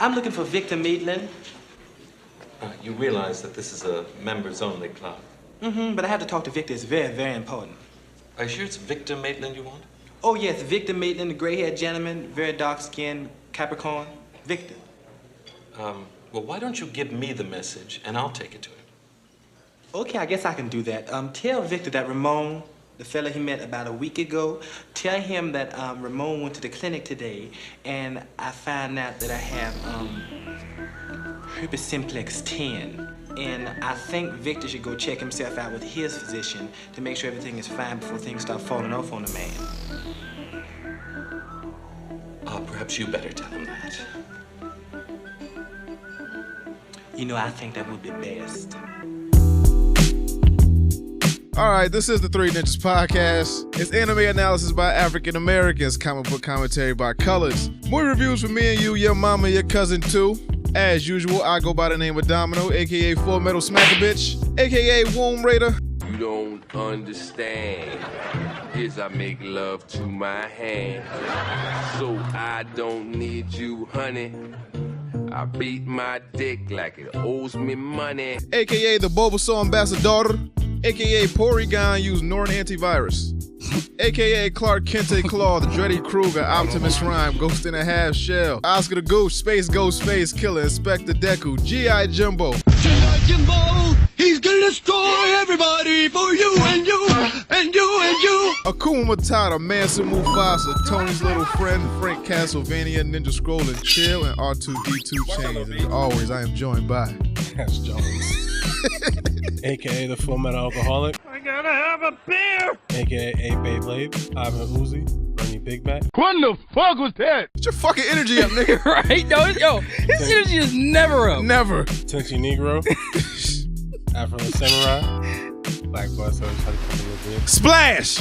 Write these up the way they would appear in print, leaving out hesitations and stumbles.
I'm looking for Victor Maitland. You realize that this is a members-only club? Mm-hmm, but I have to talk to Victor. It's very, very important. Are you sure it's Victor Maitland you want? Oh, yes, Victor Maitland, the gray-haired gentleman, very dark-skinned, Capricorn. Victor. Well, why don't you give me the message, and I'll take it to him. Okay, I guess I can do that. Tell Victor that Ramon, the fella he met about a week ago, tell him that Ramon went to the clinic today, and I found out that I have herpes simplex 10. And I think Victor should go check himself out with his physician to make sure everything is fine before things start falling off on the man. Perhaps you better tell him that. You know, I think that would be best. All right, this is the Three Ninjas Podcast. It's anime analysis by African Americans, comic book commentary by colors, movie reviews for me and you, your mama, your cousin too. As usual, I go by the name of Domino, aka Full Metal Smack-a-Bitch, aka Womb Raider. You don't understand. Is I make love to my hand, so I don't need you, honey. I beat my dick like it owes me money. AKA the Bulbasaur Ambassador. AKA Porygon use Norton antivirus. AKA Clark Kente Claw, the Dreddy Kruger, Optimus Prime, Ghost in a Half Shell, Oscar the Goose, Space Ghost, Space Killer, Inspector Deku, G.I. Jumbo. G.I. Jumbo, he's gonna destroy everybody for you and you and you and you. Akuma Matata, Manson Mufasa, Tony's little friend, Frank Castlevania, Ninja Scroll and Chill, and R2D2 Chains. As always, I am joined by Cass Jones. AKA the Full Metal Alcoholic. I gotta have a beer. AKA A Beyblade, Ivan Uzi, Bernie Big Back. What the fuck was that? Get your fucking energy up, nigga. Right? Yo, his energy is never up. Never. Tenchi Negro. Afro Samurai. Black Bus, so try to come a little bit. Splash!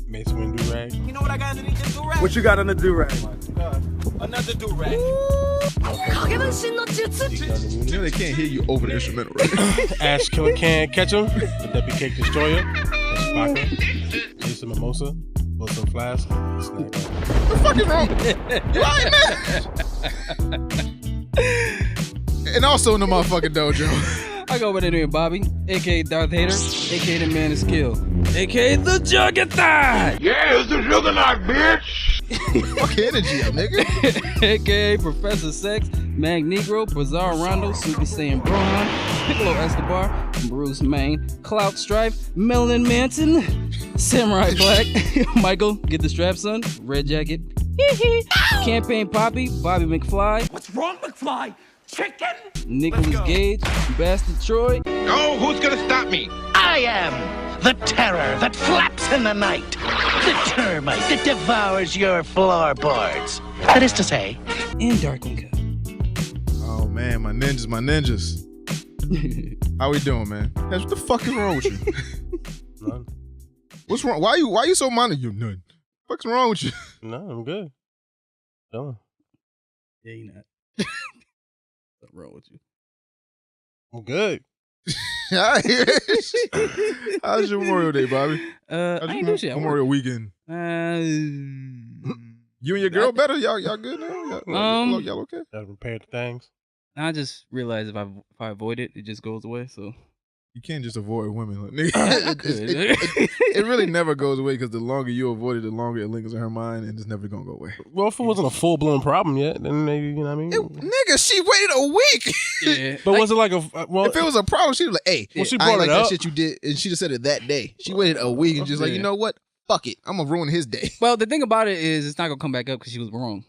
Mace Wind Do-Rag. You know what I got underneath this do-rag? What you got on the do-rag? Another do-rag. You know they can't hear you over the instrumental, right? Ash Killer Can Catch 'em. The Debbie Cake Destroyer. Chewbacca. Jason Mimosa. Wilson Flask. What the fuck is wrong? You alright, man? And also in the motherfucking dojo. I go by the name Bobby, aka Darth Hater, aka the Man of Skill, aka the Juggernaut. Yeah, it's the Juggernaut, bitch. Fucking energy up, nigga. aka Professor Sex, Mag Negro, Bizarre Rondo, Super Saiyan Brohan, Piccolo Escobar, Bruce Maine, Clout Strife, Melon Manson, Samurai Black, Michael, Get the Strap Son, Red Jacket, Campaign Poppy, Bobby McFly. What's wrong, McFly? Chicken? Nicholas Gage, Bastard Troy. Oh, who's gonna stop me? I am the terror that flaps in the night. The termite that devours your floorboards. That is to say, And Darkwing Cut. Oh man, my ninjas. How we doing, man? What the fuck is wrong with you? None. What's wrong? Why you so minded? You none. What's wrong with you? No, I'm good. Chilling. Yeah, you're not. What's wrong with you? I'm good. I hear it. How's your Memorial Day, Bobby? I ain't do shit. Memorial weekend. You and your girl better? Y'all good now? Y'all okay? Gotta repair the things. I just realized if I avoid it, it just goes away. So You can't just avoid women. Like, it really never goes away because the longer you avoid it, the longer it lingers in her mind and it's never going to go away. Well, if it wasn't a full-blown problem yet, then maybe, you know what I mean? Nigga, she waited a week. yeah. But was it like a... Well, if it was a problem, she'd be like, hey, well, she I ain't brought like it that up. shit you did. And she just said it that day. She waited a week and just like, you know what? Fuck it. I'm going to ruin his day. Well, the thing about it is it's not going to come back up because she was wrong.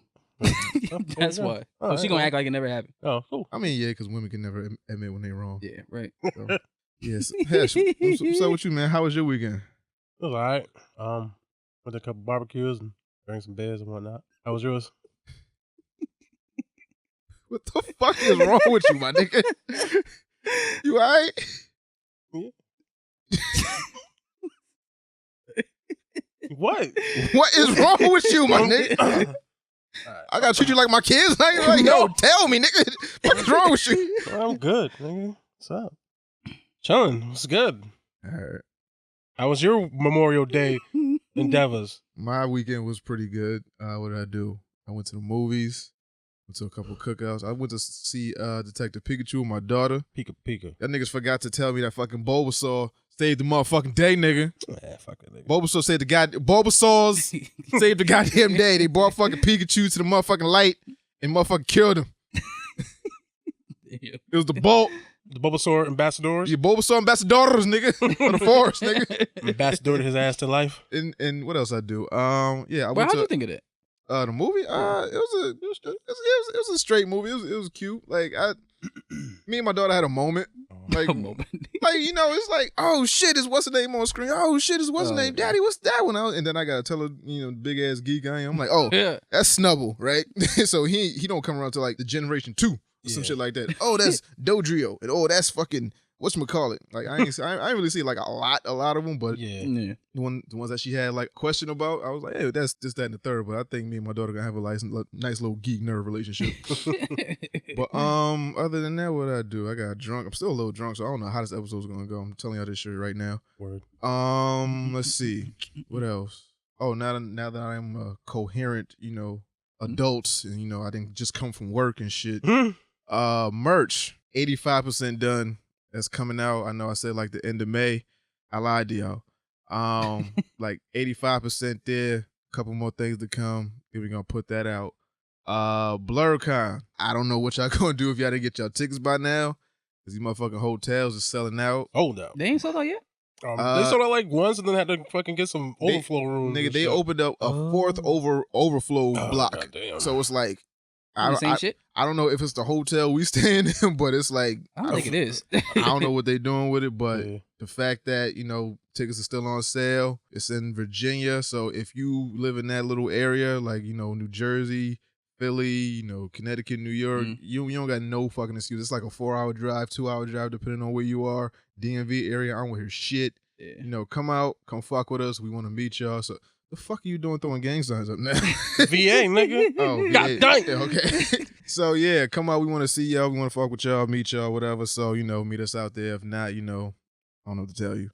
That's why. So she going to act like it never happened. Oh, cool. I mean, yeah, because women can never admit when they're wrong. Yeah, right. So, yes. Hesh, what's up with you, man? How was your weekend? It was all right. Went to a couple barbecues and drank some beers and whatnot. How was yours? What the fuck is wrong with you, my nigga? You all right? Yeah. What? What is wrong with you, my nigga? I gotta treat you like my kids. Now you're like, yo, tell me, nigga. What is wrong with you? I'm good, nigga. What's up? Chilling. What's good? All right. How was your Memorial Day endeavors? My weekend was pretty good. What did I do? I went to the movies. Went to a couple cookouts. I went to see Detective Pikachu with my daughter. Pika. That niggas forgot to tell me that fucking Bulbasaur saved the motherfucking day, nigga. Yeah, fuck that nigga. Bulbasaur saved Bulbasaur's saved the goddamn day. They brought fucking Pikachu to the motherfucking light and motherfucking killed him. It was the Bulk. The Bulbasaur ambassadors? Yeah, Bulbasaur ambassadors, nigga. For the forest, nigga. Ambassador his ass to life. And what else I do? Yeah, I But went how'd to you think of that? the movie. It was a straight movie. It was cute. Like me and my daughter had a moment. Like, like you know, it's like, oh shit, is what's the name on screen? Oh shit, is what's the name? Daddy, what's that one? And then I gotta tell her, you know, big ass geek I am. I'm like, oh, Yeah. that's Snubble, right? So he don't come around to like the Generation 2 or some shit like that. Oh, that's Dodrio, and oh, that's fucking whatchamacallit. Like I ain't really see like a lot of them, but Yeah. the ones that she had like a question about, I was like, hey, that's just that and the third. But I think me and my daughter gonna have a nice little geek nerd relationship. But other than that, what I do? I got drunk. I'm still a little drunk, so I don't know how this episode's gonna go. I'm telling y'all this shit right now. Word. Let's see. What else? Oh, now that I'm a coherent, you know, adult, and you know, I didn't just come from work and shit. Merch, 85% done. That's coming out. I know I said like the end of May. I lied to y'all. Like 85% there. A couple more things to come. Then we're gonna put that out. BlurCon. I don't know what y'all gonna do if y'all didn't get y'all tickets by now. Cause these motherfucking hotels are selling out. Oh no. They ain't sold out yet? They sold out like once and then had to fucking get some overflow rooms. Nigga, they opened up a fourth overflow block. Goddamn. So it's like Shit? I don't know if it's the hotel we staying in, but it's like I don't think it is. I don't know what they doing with it, but Yeah. the fact that, you know, tickets are still on sale. It's in Virginia, so if you live in that little area, like, you know, New Jersey, Philly, you know, Connecticut, New York, you don't got no fucking excuse. It's like a 4-hour drive, 2-hour drive, depending on where you are. DMV area, I don't want to hear shit. Yeah. You know, come out, come fuck with us. We want to meet y'all. So the fuck are you doing throwing gang signs up now? VA, nigga. Oh, God dang. Yeah, okay. So yeah, come out. We want to see y'all. We want to fuck with y'all, meet y'all, whatever. So, you know, meet us out there. If not, you know, I don't know what to tell you.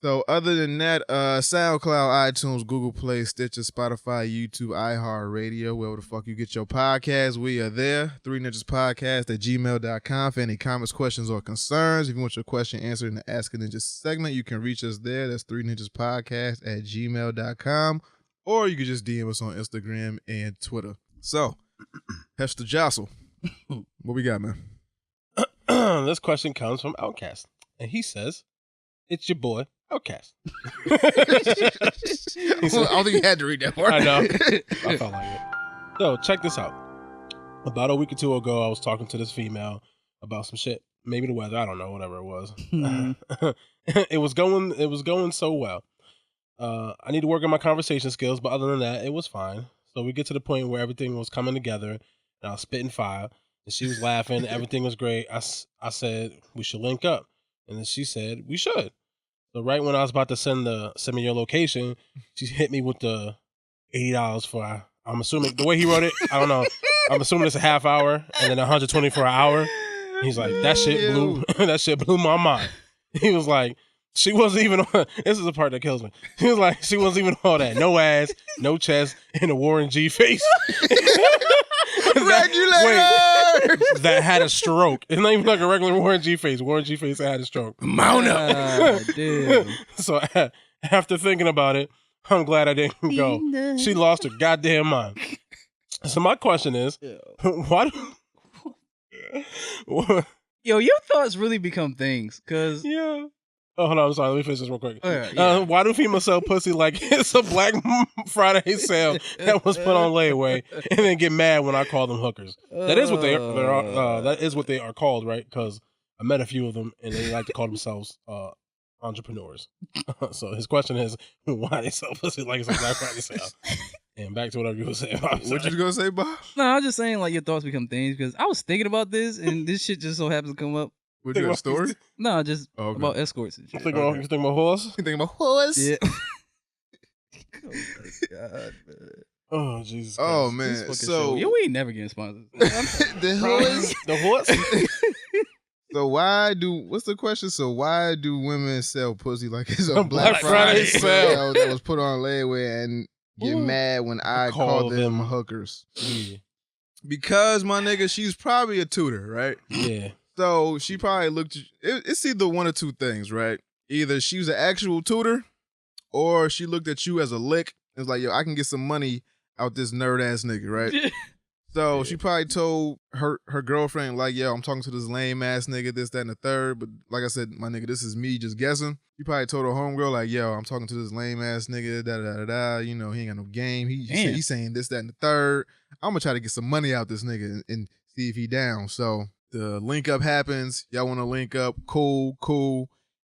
So other than that, SoundCloud, iTunes, Google Play, Stitcher, Spotify, YouTube, iHeartRadio, wherever the fuck you get your podcasts, we are there. 3ninjaspodcast@gmail.com for any comments, questions, or concerns. If you want your question answered in the Ask a Ninja segment, you can reach us there. That's 3ninjaspodcast@gmail.com. Or you can just DM us on Instagram and Twitter. So, Hester Jostle, what we got, man? This question comes from Outcast. And he says, it's your boy, Outcast. I don't think you had to read that part. I know. I felt like it. So, check this out. About a week or two ago, I was talking to this female about some shit. Maybe the weather. I don't know. Whatever it was. It was going so well. I need to work on my conversation skills, but other than that, it was fine. So we get to the point where everything was coming together, and I was spitting fire, and she was laughing. Everything was great. I said, we should link up. And then she said, we should. So right when I was about to send me your location, she hit me with the $80 for, I'm assuming, the way he wrote it, I don't know. I'm assuming it's a half hour and then 120 for an hour. He's like, that shit blew my mind. He was like, she wasn't even on, this is the part that kills me. He was like, she wasn't even on that. No ass, no chest, and a Warren G face. Regulators! That had a stroke. It's not even like a regular Warren G face. Warren G face had a stroke. Mount up. Damn. So after thinking about it, I'm glad I didn't go. She lost her goddamn mind. So my question is, why do... Yo, your thoughts really become things, cause Yeah. Oh, hold on. I'm sorry. Let me finish this real quick. yeah. Why do females sell pussy like it's a Black Friday sale that was put on layaway, and then get mad when I call them hookers? That is what they are. That is what they are called, right? Because I met a few of them, and they like to call themselves entrepreneurs. So his question is, why they sell pussy like it's a Black Friday sale? And back to whatever you were saying. What you gonna say, Bob? No, I'm just saying like your thoughts become things because I was thinking about this and this shit just so happens to come up. What you got a story? No, just okay. about escorts and shit. You think about horse? You thinking about horse? Yeah. Oh my god, man. Oh Jesus. Oh Christ. man. Fucking So show. Yo, we ain't never getting sponsored. the horse. The horse. So what's the question? So why do women sell pussy like it's a Black Friday sale that was put on layaway and get mad when I call them hookers? Yeah. because my nigga, she's probably a tutor, right? Yeah. So she probably looked. It's either one or two things, right? Either she was an actual tutor, or she looked at you as a lick. It's like, yo, I can get some money out this nerd ass nigga, right? So she probably told her girlfriend, like, yo, I'm talking to this lame ass nigga, this, that, and the third. But like I said, my nigga, this is me just guessing. She probably told her homegirl, like, yo, I'm talking to this lame ass nigga, da da da da. You know, he ain't got no game. He's saying this, that, and the third. I'm gonna try to get some money out this nigga and see if he down. So the link up happens. Y'all want to link up? Cool.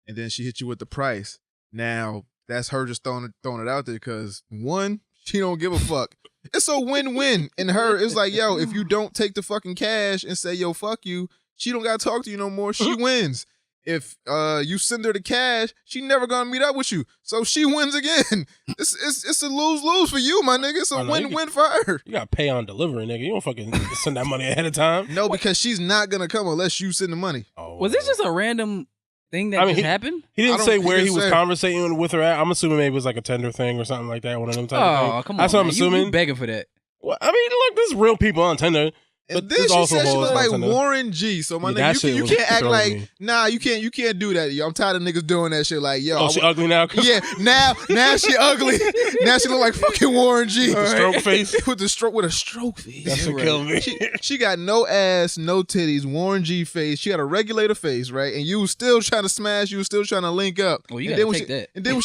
And then she hit you with the price. Now that's her just throwing it out there because one, she don't give a fuck. It's a win-win. And her, it's like, yo, if you don't take the fucking cash and say, yo, fuck you, she don't gotta talk to you no more. She wins. If you send her the cash, she never gonna meet up with you. So she wins again. It's a lose-lose for you, my nigga. It's a win-win for her. You gotta pay on delivery, nigga. You don't fucking send that money ahead of time. No, because she's not gonna come unless you send the money. Oh, Was this just a random thing that just happened? He didn't say where he was conversating with her at. I'm assuming maybe it was like a Tender thing or something like that. One of them type of things. Come on, that's what I'm man. assuming. You begging for that. Well, I mean, look, there's real people on Tinder. And But then there's she also said she hoes was like on Tinder. Warren G. So my Yeah, that nigga, shit you was can't act throwing like me. nah. You can't do that. Yo, I'm tired of niggas doing that shit. Like yo, Oh, she ugly now? Yeah, now she ugly. Now she look like fucking Warren G. The stroke face? with a stroke face. That should kill me. She got no ass, no titties, Warren G face. She got a regulator face, right? And you was still trying to smash. You was still trying to link up. Well, you and gotta then take that. And then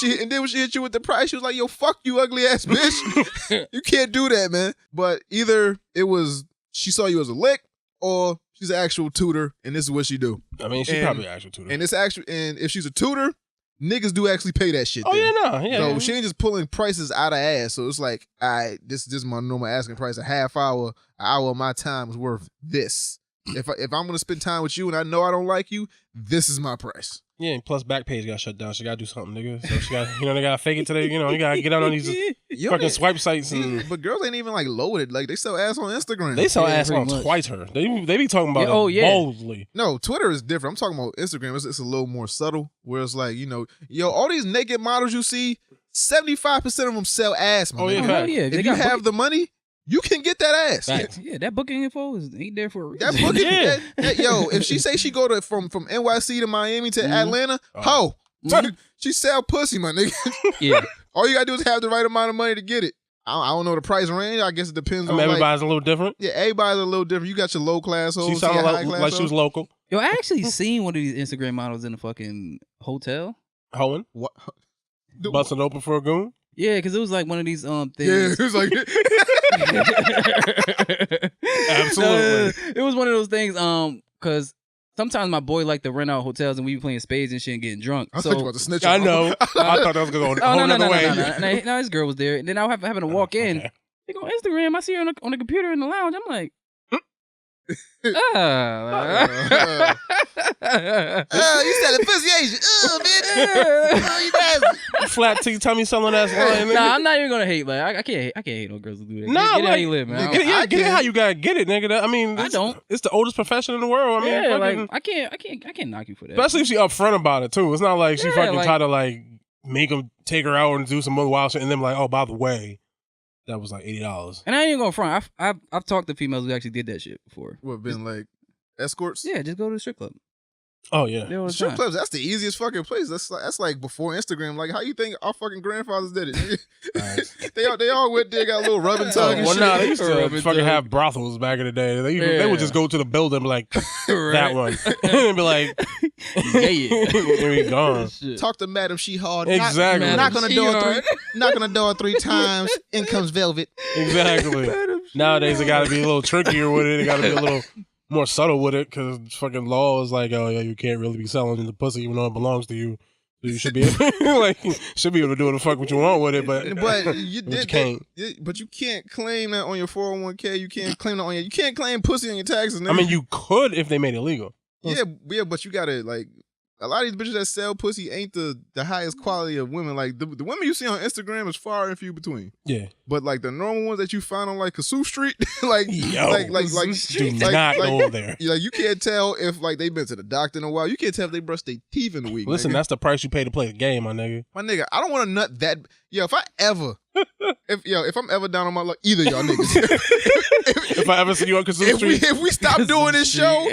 when she hit you with the price, she was like, "Yo, fuck you, ugly ass bitch. You can't do that, man." But either it was she saw you as a lick, or she's an actual tutor, and this is what she do. I mean, she's probably an actual tutor. And if she's a tuter, niggas do actually pay that shit. Oh, then. yeah. So she ain't just pulling prices out of ass. So it's like, this is my normal asking price. A half hour, an hour of my time is worth this. If I'm gonna spend time with you and I know I don't like you, this is my price. Yeah, and plus Backpage got shut down. She gotta do something, nigga. So she got, they gotta fake it today. You gotta get out on these fucking swipe sites. And But girls ain't even like loaded. Like they sell ass on Instagram. they sell ass on pretty much. twice her. They be talking about it boldly. No, Twitter is different. I'm talking about Instagram. It's a little more subtle. Where it's like, all these naked models you see, 75% of them sell ass. Oh, yeah, nigga. fact. Yeah, If you have the money, you can get that ass. Facts. Yeah, that booking info ain't there for a reason. That booking, Yeah. if she say she go to from NYC to Miami to Atlanta, she sell pussy, my nigga. Yeah. All you gotta do is have the right amount of money to get it. I don't know the price range. I guess it depends on everybody's a little different. Yeah, everybody's a little different. You got your low class hoes. She your sounded high class like she was hoes. local. Yo, I actually seen one of these Instagram models in a fucking hotel. Hoeing, What? busting open for a goon. Yeah, because it was like one of these things. Yeah, it was like Absolutely. It was one of those things, because sometimes my boy like to rent out hotels and we be playing spades and shit and getting drunk. I thought you about to snitch. I on him. know. I thought that was going to go a Oh, whole no, other way. No, his girl was there. And then I was having to walk in. Okay. They go Instagram. I see her on the computer in the lounge. I'm like, You selling pussy, ain't you? Oh, bitch. Oh, you nasty. Flat T, tummy selling ass line. Nah, I'm not even gonna hate. Like, I can't hate no girls who do that. Nah, get it how you live, man. I don't- Get it how you gotta get it, nigga. I mean, I don't. It's the oldest profession in the world. I mean, Yeah, fucking, like I can't knock you for that. especially if she upfront about it too. It's not like she Yeah, fucking like- try to like make him take her out and do some other wild shit, and then like, oh, by the way, that was like $80. And I ain't even going front. I've talked to females who actually did that shit before. What, been like escorts? Yeah, just go to the strip club. Oh yeah, They all the Strip time. clubs, that's the easiest fucking place. That's like before Instagram. Like, how you think our fucking grandfathers did it? nigga? they all went there, got a little rub and tug and well, shit. nah, they used to Rub and fucking tug. have brothels back in the day. They would just go to the building and be like, that one, and be like, Yeah. and be gone. Shit. Talk to Madam She Hard. Exactly. Knock on the She door hard. knock on the door 3 times. In comes Velvet. Exactly. Nowadays, it got to be a little trickier with it. It got to be a little more subtle with it because fucking law is like, oh yeah, you can't really be selling the pussy even though it belongs to you. So you should be should be able to do what the fuck what you want with it, but you but you can't. But you can't claim that on your 401k. You can't claim that on you can't claim pussy on your taxes. Nigga. I mean, you could if they made it legal. yeah, but you gotta like a lot of these bitches that sell pussy ain't the highest quality of women. Like the women you see on Instagram is far and few between. Yeah. But like the normal ones that you find on like Kasuth Street, like do not go there. Like you can't tell if like they've been to the doctor in a while. You can't tell if they brushed their teeth in a week. Listen, nigga. that's the price you pay to play the game, my nigga. My nigga, I don't want to nut that. Yo, if I'm ever down on my luck, either y'all niggas. if I ever see you on Kasuth Street, if we stop doing this show.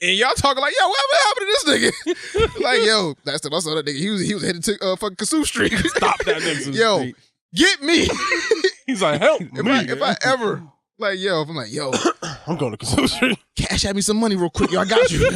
And y'all talking like, yo, whatever happened to this nigga? Like, yo, that's the I saw that nigga. He was headed to fucking Kasuth Street. Stop that nigga. Yo, Street. Get me. He's like, help if me. If I ever, like, yo, if I'm like, yo, I'm going to Kasuth Street. Cash at me some money real quick. Yo, I got you.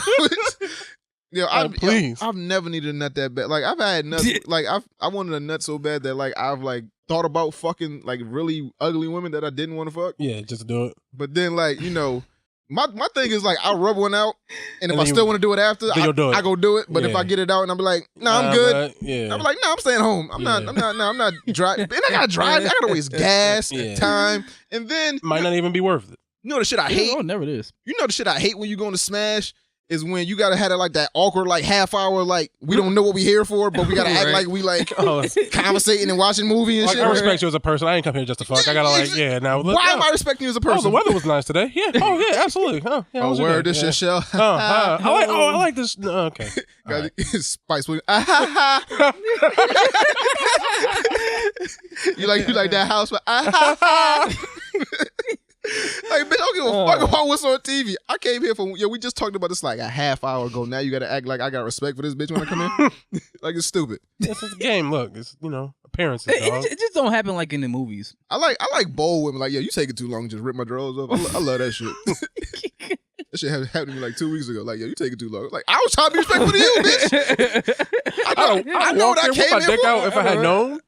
Yo, please. I've never needed a nut that bad. Like, I've had nuts. Like, I wanted a nut so bad that, like, I've, like, thought about fucking, like, really ugly women that I didn't want to fuck. Yeah, just do it. But then, like, you know, my thing is, like, I'll rub one out, and if I still want to do it after, I go do it. But if I get it out and I'm like, nah, I'm good. I'm like, nah, I'm staying home. I'm not driving. And I gotta drive. I gotta waste gas, time, and then might not even be worth it. You know the shit I hate? Oh, never is. You know the shit I hate when you go to Smash? Is when you gotta have it like that awkward like half hour like we don't know what we here for, but we gotta act like we like conversating and watching movie and like, shit. I respect you as a person. I ain't come here just to fuck. I gotta like now. Why am I respecting you as a person? Oh, the weather was nice today. Yeah. Oh yeah, absolutely. Oh, yeah, oh word, this shit shell. I like this. No, okay. Right. Spice Williams. you like that house? Like, bitch, I don't give a fuck about what's on TV. I came here for, we just talked about this like a half hour ago. Now you got to act like I got respect for this bitch when I come in. Like, it's stupid. It's a game. Look, it's, appearances, dog. It just don't happen like in the movies. I like bold women. Like, yo, you taking too long to just rip my drawers off. I love that shit. That shit happened to me like 2 weeks ago. Like, yo, you taking too long. Like, I was trying to be respectful to you, bitch. I know what I came my here dick for. Out if I had known.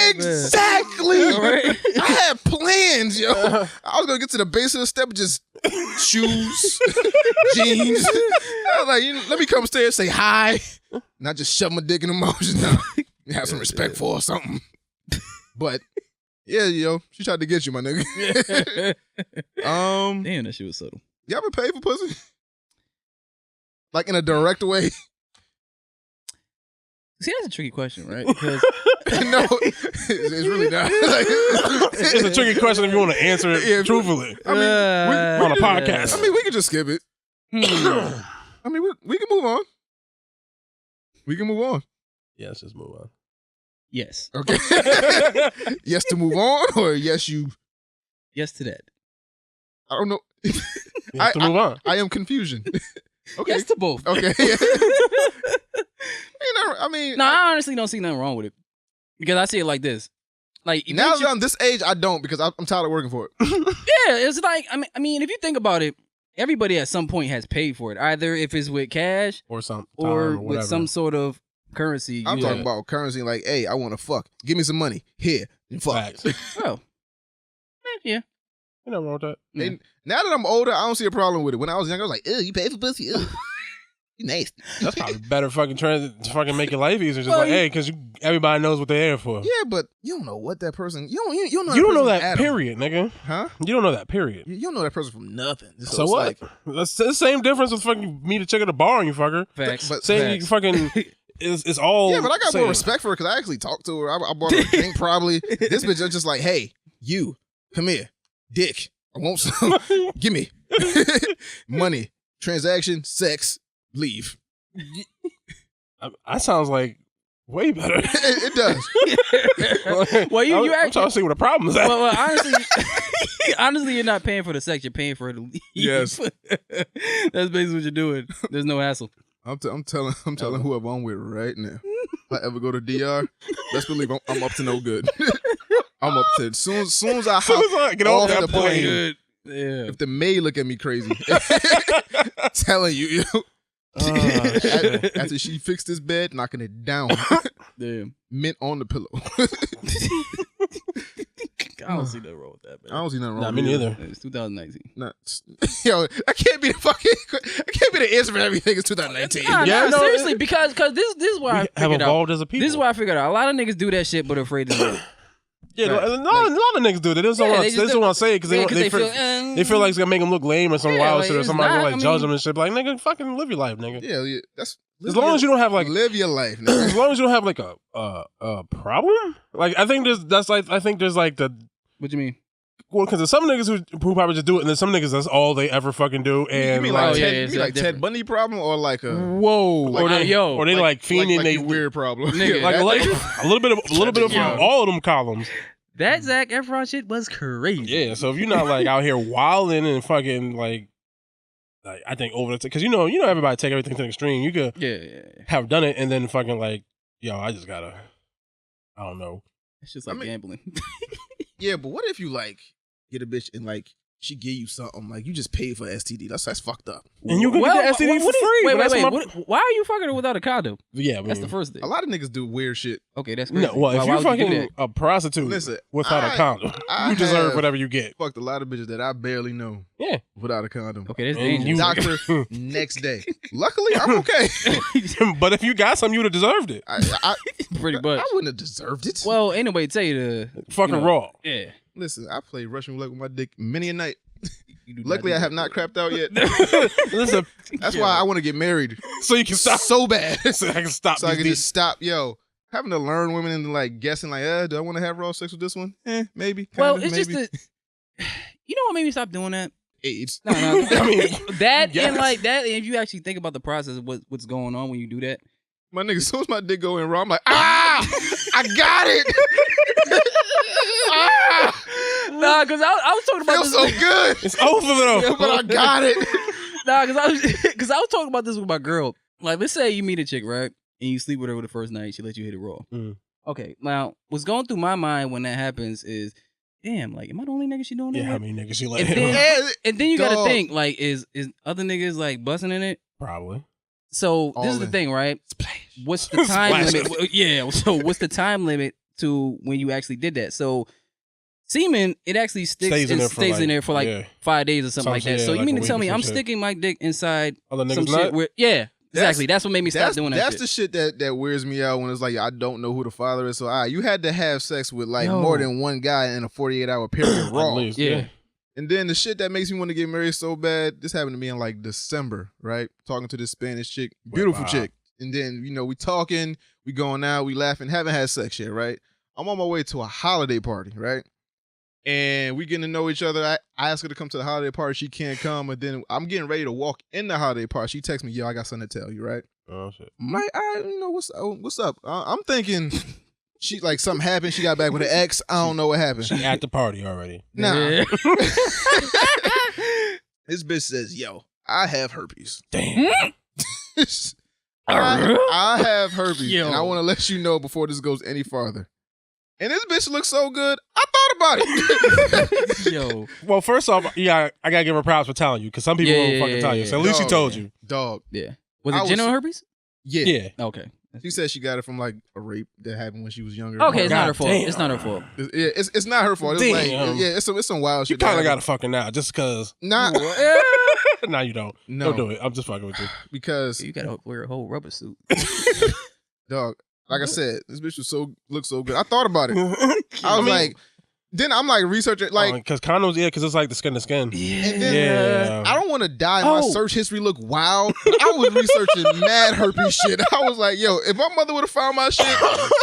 Exactly. Right. I had plans, yo. I was gonna get to the base of the step, just shoes, jeans. I was like, let me come upstairs, say hi, not just shove my dick in the motions. No, have some respect for or something. But yeah, yo, she tried to get you, my nigga. Damn, that shit was subtle. You ever pay for pussy? Like in a direct way? See, that's a tricky question, right? Because no, it's really not. It's a tricky question if you want to answer it truthfully. I mean, we're on a podcast. I mean, we can just skip it. I mean, we can move on. We can move on. Yeah, let's just move on. Yes. Okay. Yes to move on, or yes Yes to that. I don't know. Yes to move on. I am confusion. Okay. Yes to both. Okay. I mean, no, I honestly don't see nothing wrong with it because I see it like this. Like now that I'm this age, I don't because I'm tired of working for it. Yeah, it's like I mean, if you think about it, everybody at some point has paid for it, either if it's with cash or some or with some sort of currency. I'm talking about currency. Like, hey, I want to fuck. Give me some money here and fuck. Oh, yeah. You know wrong with that. Yeah. And now that I'm older, I don't see a problem with it. When I was younger, I was like, ew, you pay for pussy? Ew. You nasty. That's probably better fucking trying to fucking make your life easier. Just hey, because everybody knows what they're there for. Yeah, but you don't know what that person. You don't know. You don't know that period, nigga. Huh? You don't know that period. You don't know that person from nothing. So what? Like, that's the same difference with fucking meet a chick at a bar, you fucker. Facts. But saying you fucking. It's all. Yeah, but I got more respect for her because I actually talked to her. I bought her a drink probably. This bitch is just like, hey, you come here, dick. I want some. Give me money, transaction, sex, leave. That sounds like way better. It does. Well, you actually I'm trying to see what the problem is at. Well, honestly, you're not paying for the sex. You're paying for her to leave. Yes, that's basically what you're doing. There's no hassle. I'm telling whoever I'm with right now. If I ever go to DR, let's believe I'm up to no good. I'm up to soon as I get off the plane. Yeah. If the maid look at me crazy, telling you, after she fixed this bed, knocking it down. Damn. Mint on the pillow. I don't see nothing wrong with that, man. I don't see nothing wrong. Nah, me neither. It's 2019. Yo, I can't be the answer for everything. It's 2019. Seriously, because this is why I have figured evolved out. as a people. This is why I figured out. A lot of niggas do that shit, but are afraid to do it. Yeah, a lot of niggas do that. They just don't want to say it because they feel like it's gonna make them look lame or some wild shit, or somebody's gonna judge them and shit. Like, nigga, fucking live your life, nigga. Yeah, that's as long as you don't have like live your life. Nigga. As long as you don't have like a problem. Like, I think there's like the. What you mean? Well, because there's some niggas who probably just do it, and then some niggas that's all they ever fucking do. And you mean like Ted Bundy problem, or like a or they like fiending like they weird problem, nigga, like a little bit of all of them columns. That Zac Efron shit was crazy. Yeah, so if you're not like out here wilding and fucking like I think over the because you know everybody take everything to the extreme. You could have done it and then fucking like, yo, I just gotta, I don't know. It's just like gambling. Yeah, but what if you like get a bitch and like she give you something like you just paid for STD? That's fucked up. And you can get the STD for free. Wait. Why are you fucking her without a condom? Yeah, that's the first thing. A lot of niggas do weird shit. Okay, that's crazy. No, well, if you're fucking a prostitute without a condom, you deserve whatever you get. Fucked a lot of bitches that I barely know. Yeah, without a condom. Okay, that's dangerous. Doctor next day. Luckily, I'm okay. But if you got something, you would have deserved it. I pretty much. I wouldn't have deserved it. Well, ain't nobody tell you to fucking raw. Yeah. Listen, I played Russian roulette with my dick many a night. Luckily, I have not crapped out yet. Listen, that's why I want to get married. So you can stop so bad. So I can stop. So I can just stop. Yo, having to learn women and like guessing like, do I want to have raw sex with this one? Maybe. Well, it's maybe. Just you know what made me stop doing that? AIDS. No. I mean, that and like that. If you actually think about the process of what's going on when you do that, my nigga, as soon as my dick go in raw, I'm like, I got it. Nah, because I was talking about this. Feels so good. It's over though. Yeah, but I got it. Nah, because I was talking about this with my girl. Like, let's say you meet a chick, right? And you sleep with her the first night. She lets you hit it raw. Mm. Okay, now what's going through my mind when that happens is, damn, like, am I the only nigga she doing that? Yeah, how many niggas she let hit? And then you gotta think, like, is other niggas like busting in it? Probably. So this is the thing, right? What's the time limit? Yeah. So what's the time limit to when you actually did that? So semen, it actually stays in there for like 5 days or something like that. So you mean to tell me I'm sticking my dick inside other some shit where, exactly. That's what made me stop doing that. That's the shit that wears me out when it's like I don't know who the father is. So you had to have sex with like more than one guy in a 48-hour period raw. Yeah. And then the shit that makes me want to get married so bad, this happened to me in like December, right? Talking to this Spanish chick, beautiful chick. And then, we talking, we going out, we laughing, haven't had sex yet, right? I'm on my way to a holiday party, right? And we getting to know each other. I ask her to come to the holiday party. She can't come. And then I'm getting ready to walk in the holiday party. She texts me, yo, I got something to tell you, right? Oh, shit. I'm like, what's up? I'm thinking... She like something happened. She got back with an ex. I don't know what happened. She at the party already. Nah. This bitch says, "Yo, I have herpes." Damn. I have herpes, and I want to let you know before this goes any farther. And this bitch looks so good. I thought about it. Yo. Well, first off, I gotta give her props for telling you, because some people won't fucking tell you. So at least she told you. Dog. Yeah. Was it genital herpes? Yeah. Okay. She said she got it from like a rape that happened when she was younger. Okay, it's not her fault. It's not her fault. It's not her fault. It's like, it's some wild shit. You kind of got to fucking now just because. Nah. Nah, you don't. No. Don't do it. I'm just fucking with you. Because you got to wear a whole rubber suit. Dog, like I said, this bitch looked so good. I thought about it. I was like, then I'm like researching, like, because condoms, because it's like the skin to skin. Yeah. And then I don't want to die. My search history look wild. I was researching mad herpes shit. I was like, yo, if my mother would have found my shit,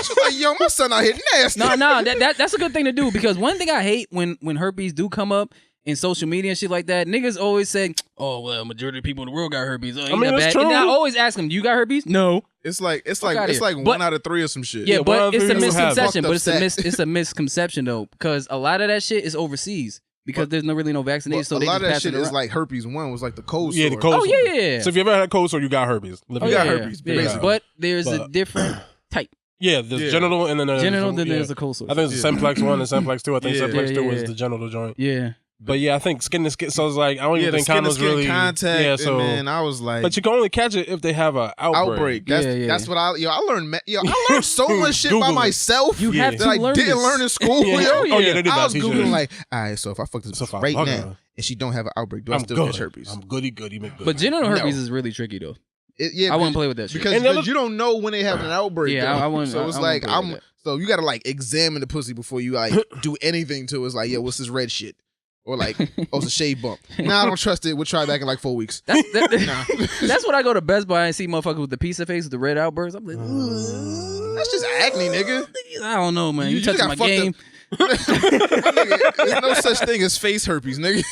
she's like, yo, my son out here nasty. No, that's a good thing to do, because one thing I hate when herpes do come up in social media and shit like that, niggas always say, oh, well, majority of people in the world got herpes. Oh, it's true. And I always ask them, you got herpes? No. It's like 1 out of 3 or some shit. Yeah, but it's a misconception. But it's a misconception though, because a lot of that shit is overseas because there's really no vaccination. So a lot of that shit is like herpes 1 was like the cold sore. Yeah, the cold sore. Yeah. So if you ever had a cold sore, you got herpes. You got herpes, basically. But there's a different type. Yeah, there's genital and then there's the cold sore. I think it's the simplex 1 and simplex 2. I think simplex 2 is the genital joint. Yeah. But I think skin to skin. So it's like I don't even think condoms really contact. Yeah, so and then I was like, but you can only catch it if they have an outbreak. That's what I learned. I learned so much shit by myself. You have to that I learn didn't learn in school. They did I was googling like, all right, so if I fuck this right now and she don't have an outbreak, do I still catch herpes? I'm goody. But genital herpes is really tricky though. I wouldn't play with that shit because you don't know when they have an outbreak. Yeah, I wouldn't. So it's like I'm So you gotta like examine the pussy before you like do anything to it. It's like, yo, what's this red shit? Or like, oh, it's a shade bump. Nah, I don't trust it. We'll try back in like 4 weeks. That's when I go to Best Buy and see motherfuckers with the pizza face with the red outbursts. I'm like, That's just acne, nigga. I don't know, man. You touching my game. Nigga, there's no such thing as face herpes, nigga.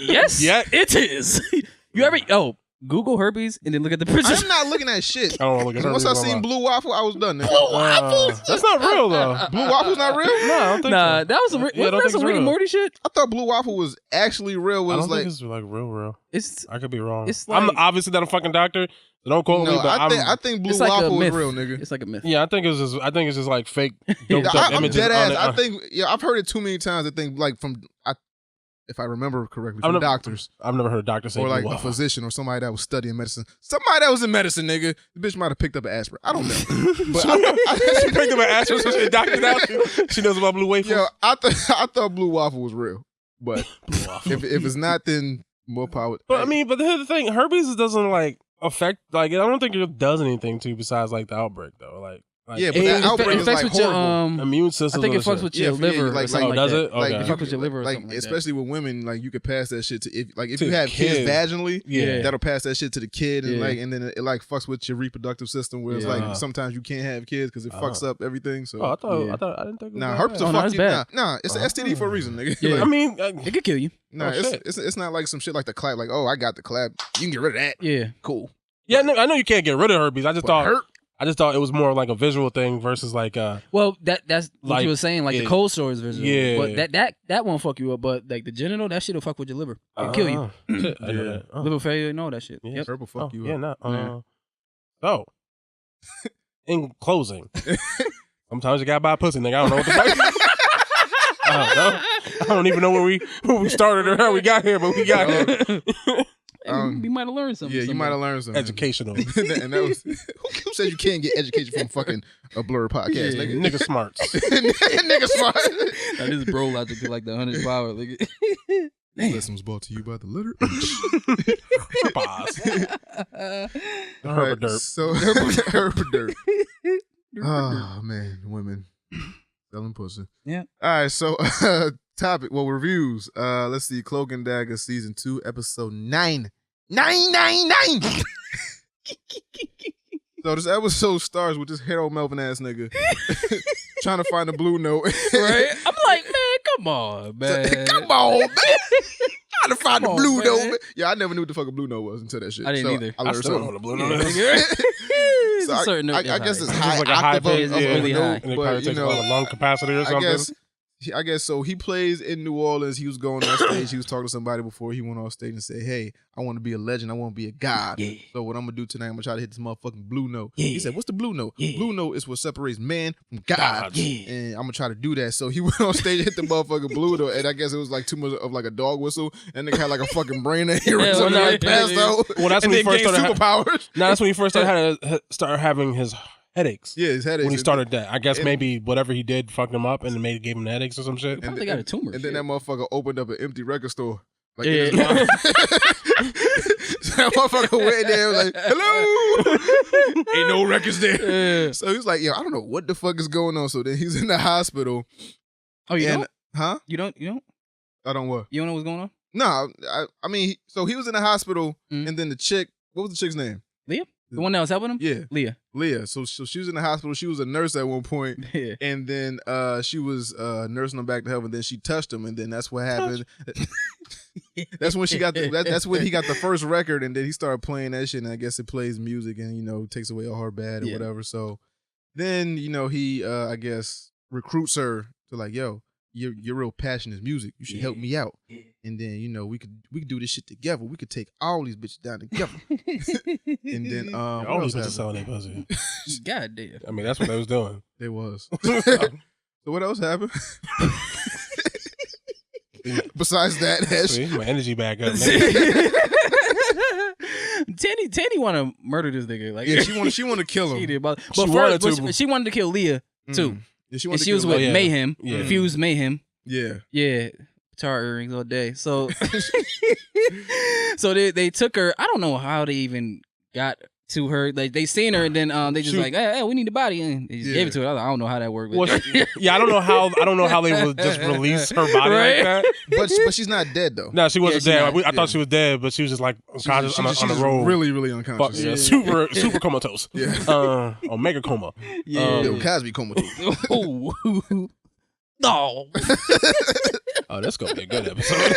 Yes, yeah, it is. You ever Google herpes and then look at the pictures? I'm not looking at shit. I don't want to look at herpes. Once I seen blue waffle, I was done. Nigga. Blue waffle? That's not real though. Blue waffle's not real? No, I don't think so. That was some, wasn't that some Rick and Morty shit? I thought blue waffle was actually real. I Was don't like think it's like real. It's I could be wrong. It's like, I'm obviously not a fucking doctor, so don't quote me. But I think blue it's like waffle a myth. is real, nigga. It's like a myth. yeah, I think it's just like fake doped up I'm images. dead on ass. it. I think I've heard it too many times. I think like if I remember correctly, from doctors. I've never heard a doctor say or like blue a waffle. physician or somebody that was studying medicine. Somebody that was in medicine, nigga. The bitch might have picked up an aspirine. I don't know. But She picked up an aspirin, so she doctored out. She knows about blue waffles. yo, I thought blue waffle was real. But if it's not, then more power. But I mean, but here's the thing: herpes doesn't like affect. Like I don't think it does anything to you besides like the outbreak though. Like yeah, but that outbreak is like with your horrible. immune system. I think it fucks with your liver. like, or something does like it? that. Okay. Like, It fucks with your liver or something like especially with women, like you could pass that shit to if To you the have kids kid. vaginally, Yeah. that'll pass that shit to the kid, and Yeah. like and then it like fucks with your reproductive system, where it's Yeah. like sometimes you can't have kids because it fucks up everything. So Oh, I thought Yeah. I didn't think. It was nah, that herpes bad. will no, fuck it's you. bad. Nah, it's an STD for a reason, nigga. Yeah. Like, I mean, It could kill you. no, shit. it's not like some shit like the clap. Like, oh, I got the clap. You can get rid of that. Yeah. Cool. yeah, I know you can't get rid of herpes. I just thought hurt. I just thought it was more like a visual thing versus like Well, that's what Like, you were saying, like the yeah. cold sores visual. Yeah. But that won't fuck you up. But like the genital, that shit'll fuck with your liver. It'll kill you. Shit, I know that. Oh. Liver failure, and all that shit. Yeah. Yep. Herb will fuck you Yeah, up. no. So, in closing, sometimes you gotta buy pussy, nigga. I don't know what the fuck. I don't know. I don't even know where we started or how we got here, but we got here. You might have learned something. Yeah, you might have learned something. Educational. and that was who said you can't get education from fucking a blur podcast, nigga? Nigga smarts. Nigga smart. Now, this is bro logic to like the 100 power. Like, This lesson was brought to you by the letter. Pause. All right, Herpaderp. so herpaderp. Oh man, women selling pussy. Yeah. All right, so topic. Well, reviews. Let's see. Cloak Dagger season 2, episode 9. 999. So this episode starts with this Harold Melvin ass nigga trying to find a blue note. right? I'm like, man, come on, man. Come on, man. Trying to find the Come blue on, note. man. Man. Yeah, I never knew what the fuck a blue note was until that shit. I didn't either. I I learned still don't know something. the blue note is. It's So a certain note I that's guess high. it's It's high like a high octave of pitch, a really note, high. And it but probably you takes a know, lot of lung capacity or something. I guess so. He plays in New Orleans. He was going on stage. He was talking to somebody before he went on stage and said, "Hey, I want to be a legend. I want to be a god. Yeah. So what I'm gonna do tonight? I'm gonna try to hit this motherfucking blue note." Yeah. He said, "What's the blue note? Yeah. Blue note is what separates man from God. God. Yeah. And I'm gonna try to do that." So he went on stage and hit the motherfucking blue note, and I guess it was like too much of like a dog whistle, and they had like a fucking brain that he Yeah, something well, like no, passed yeah, out. Well, that's and when he then first gained started superpowers. No, that's when he first started having his headaches. Yeah, his headaches. When he started that, I guess and- maybe whatever he did fucked him up and gave him headaches or some shit. Probably got a tumor. And then that motherfucker opened up an empty record store. Like, Yeah. in his mouth. So that motherfucker went there and was like, hello. Ain't no records there. Yeah. So he was like, yo, I don't know what the fuck is going on. So then he's in the hospital. Oh, you and, don't? Huh? You don't? I don't what? You don't know what's going on? No, I mean, so he was in the hospital Mhm. and then the chick, what was the chick's name? Leah? The one that was helping him? Yeah, Leah. Leah. So she was in the hospital. She was a nurse at one point. Yeah. And then she was nursing him back to health, and then she touched him, and then that's what happened. That's when she got that's when he got the first record, and then he started playing that shit, and I guess it plays music and takes away all her bad or Yeah. whatever. So then he I guess recruits her to like, yo, your real passion is music. You should help me out. Yeah. And then we could do this shit together. We could take all these bitches down together. And then what All else these bitches happened? selling their pussy. God damn. I mean, that's what they was doing. There was. So what else happened? Besides that See, my energy back up, man. Tanny want to murder this nigga. Like, yeah, she wanted to kill him. she did, but She first, wanted but to. she wanted to kill Leah too, Mm. Yeah, and wanted to she was kill with him. yeah. Mayhem, Yeah. Infused Mayhem. Yeah. Yeah, guitar earrings all day. So, so they took her. I don't know how they even got to her. Like they seen her, and then they just like, hey, we need the body, and they just gave it to her. I was like, I don't know how that worked. Well, I don't know how they would just release her body like that. But she's not dead though. No, she wasn't dead. I thought she was dead, but she was just like unconscious on the road. Really, really unconscious. Yeah. Super comatose. Yeah. Omega coma. Yeah. Bill Cosby comatose. No. Oh, that's gonna be a good episode.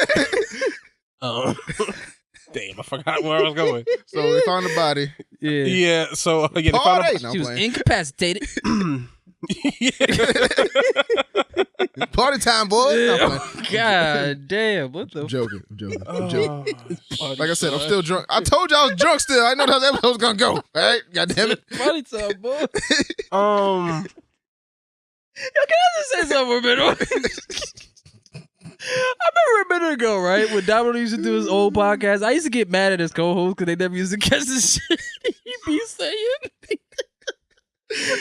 Damn, I forgot where I was going. So they found the body. Yeah. So they found No, she was incapacitated. Party time, boy. God damn! What the? I'm joking. Like I said, I'm still drunk. I told you I was drunk still. I know how that episode was gonna go. All right, God damn it. Party time, boy. Yo, can I just say something for a minute? I remember a minute ago, right, when Domino used to do his old podcast, I used to get mad at his co-host because they never used to catch the shit he be saying.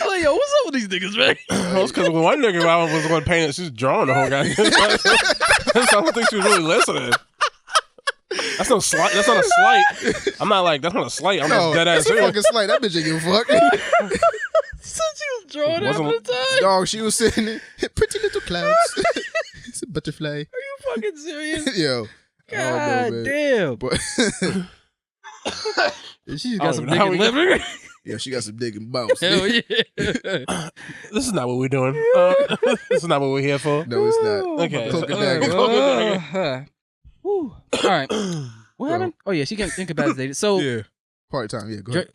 I'm like, yo, what's up with these niggas, man? That's because one nigga was the one painting, she was drawing the whole guy. I don't think she was really listening. That's not a slight. I'm not like, that's not a slight. I'm just dead ass serious. Fucking slight. That bitch ain't give a fuck. Said she was drawing half the time. Dog, she was sitting there. Pretty little clouds. It's a butterfly. Are you fucking serious? Yo. God damn. But she's got some dick and liver. Yeah, she got some dick and bounce. Hell yeah. This is not what we're doing. This is not what we're here for. No, it's not. Okay. Cloak Dagger. All right. What happened? Oh yeah, she got incapacitated. So yeah. Party time. Yeah, go ahead.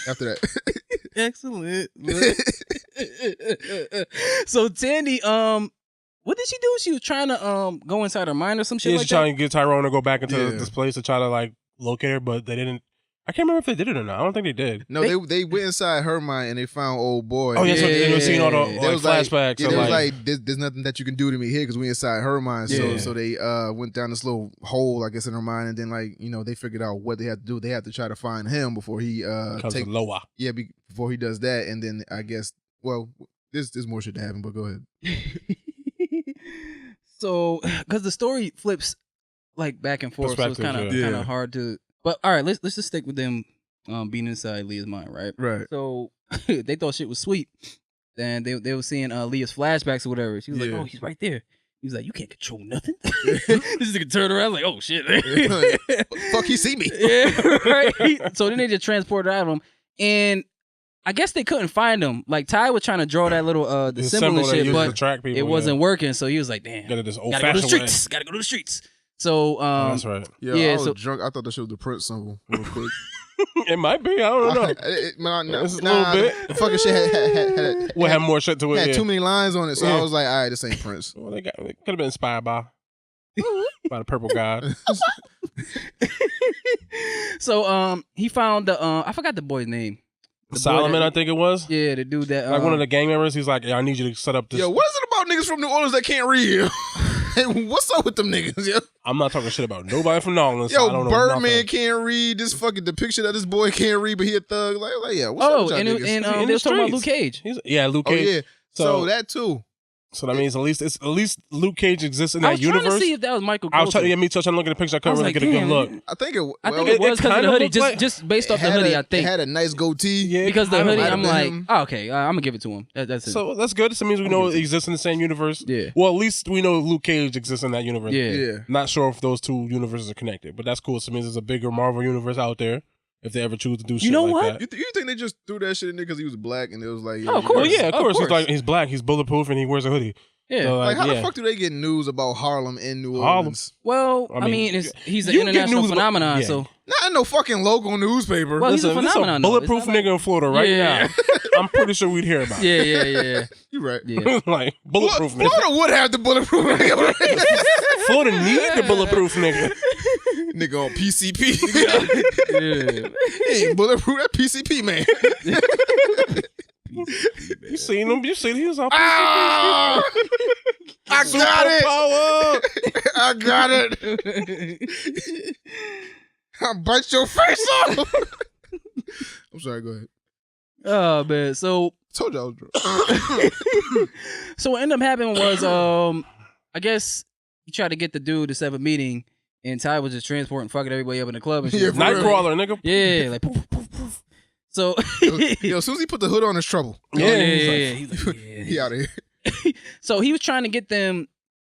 After that. Excellent. So Tandy, what did she do? She was trying to go inside her mind or some shit like that? She's trying to get Tyrone to go back into this place to try to like locate her, but they didn't. I can't remember if they did it or not. I don't think they did. No, they went inside her mind and they found old boy. Oh yeah, so they were seeing all the flashbacks. Yeah, they was like, there's nothing that you can do to me here because we inside her mind. So they went down this little hole, I guess, in her mind, and then like they figured out what they had to do. They had to try to find him before he comes to Loa. Yeah, before he does that, and then I guess there's more shit to happen. But go ahead. So, because the story flips like back and forth, so it's kind of hard to. But all right, let's just stick with them being inside Leah's mind, right? Right. So they thought shit was sweet, and they were seeing Leah's flashbacks or whatever. She was like, "Oh, he's right there." He was like, "You can't control nothing." This nigga turned around like, "Oh shit!" Fuck, he see me. Yeah, right. So then they just transported out of him, and I guess they couldn't find him. Like Ty was trying to draw that little the symbol and shit, but it wasn't working. So he was like, "Damn, gotta go to the streets. Gotta go to the streets." So that's right. Yeah, I was drunk. I thought that shit was the Prince symbol. Real quick. It might be. I don't know. It's a little bit. The fucking shit had more shit to it. Had too many lines on it, so I was like, all right, this ain't Prince. Well, they could have been inspired by the Purple God. So he found the I forgot the boy's name. Solomon, I think it was. Yeah, the dude that like one of the gang members. He's like, I need you to set up this. Yo, what is it about niggas from New Orleans that can't read? Hey, what's up with them niggas, yo? I'm not talking shit about nobody from New Orleans. Yo, I don't know Birdman can't read. This fucking depiction of this boy can't read, but he a thug. Like yeah, what's up with y'all niggas? And they was talking about Luke Cage. Luke Cage. Oh, yeah. So that too. So that means at least Luke Cage exists in that universe. I was trying to see if that was Michael Coulter. I was trying to look at the picture. I couldn't really get a good look. I think it was because of the hoodie. Just based off the hoodie, I think. It had a nice goatee. Yeah, because the hoodie, I'm like, okay, I'm gonna give it to him. That's it. So that's good. So it means we know it exists in the same universe. Yeah. Well, at least we know Luke Cage exists in that universe. Yeah. Not sure if those two universes are connected, but that's cool. So it means there's a bigger Marvel universe out there. If they ever choose to do shit like that. You think they just threw that shit in there because he was black and it was like... Oh, of course. Well, yeah, of course. It's like, he's black, he's bulletproof, and he wears a hoodie. Yeah. So, how the fuck do they get news about Harlem in New Orleans? Well, I mean he's an international phenomenon, so... Not in no fucking local newspaper. Well, he's a phenomenon, a bulletproof nigga in Florida right now. I'm pretty sure we'd hear about it. Yeah. You're right. Yeah. Like, bulletproof nigga. Florida would have the bulletproof nigga. Florida need the bulletproof nigga. Nigga on PCP. He ain't bulletproof, that PCP, man. You seen him? You seen he was on PCP. I got it. I got it. I'll bite your face off. I'm sorry, go ahead. Oh man, so told you I was drunk. So what ended up happening was I guess he tried to get the dude to set up a meeting and Ty was just transporting fucking everybody up in the club and shit. Yeah, Nightcrawler, nigga. Yeah, like poof, poof, poof. So Yo, as soon as he put the hood on, it's trouble. yeah. He's like, he out of here. So he was trying to get them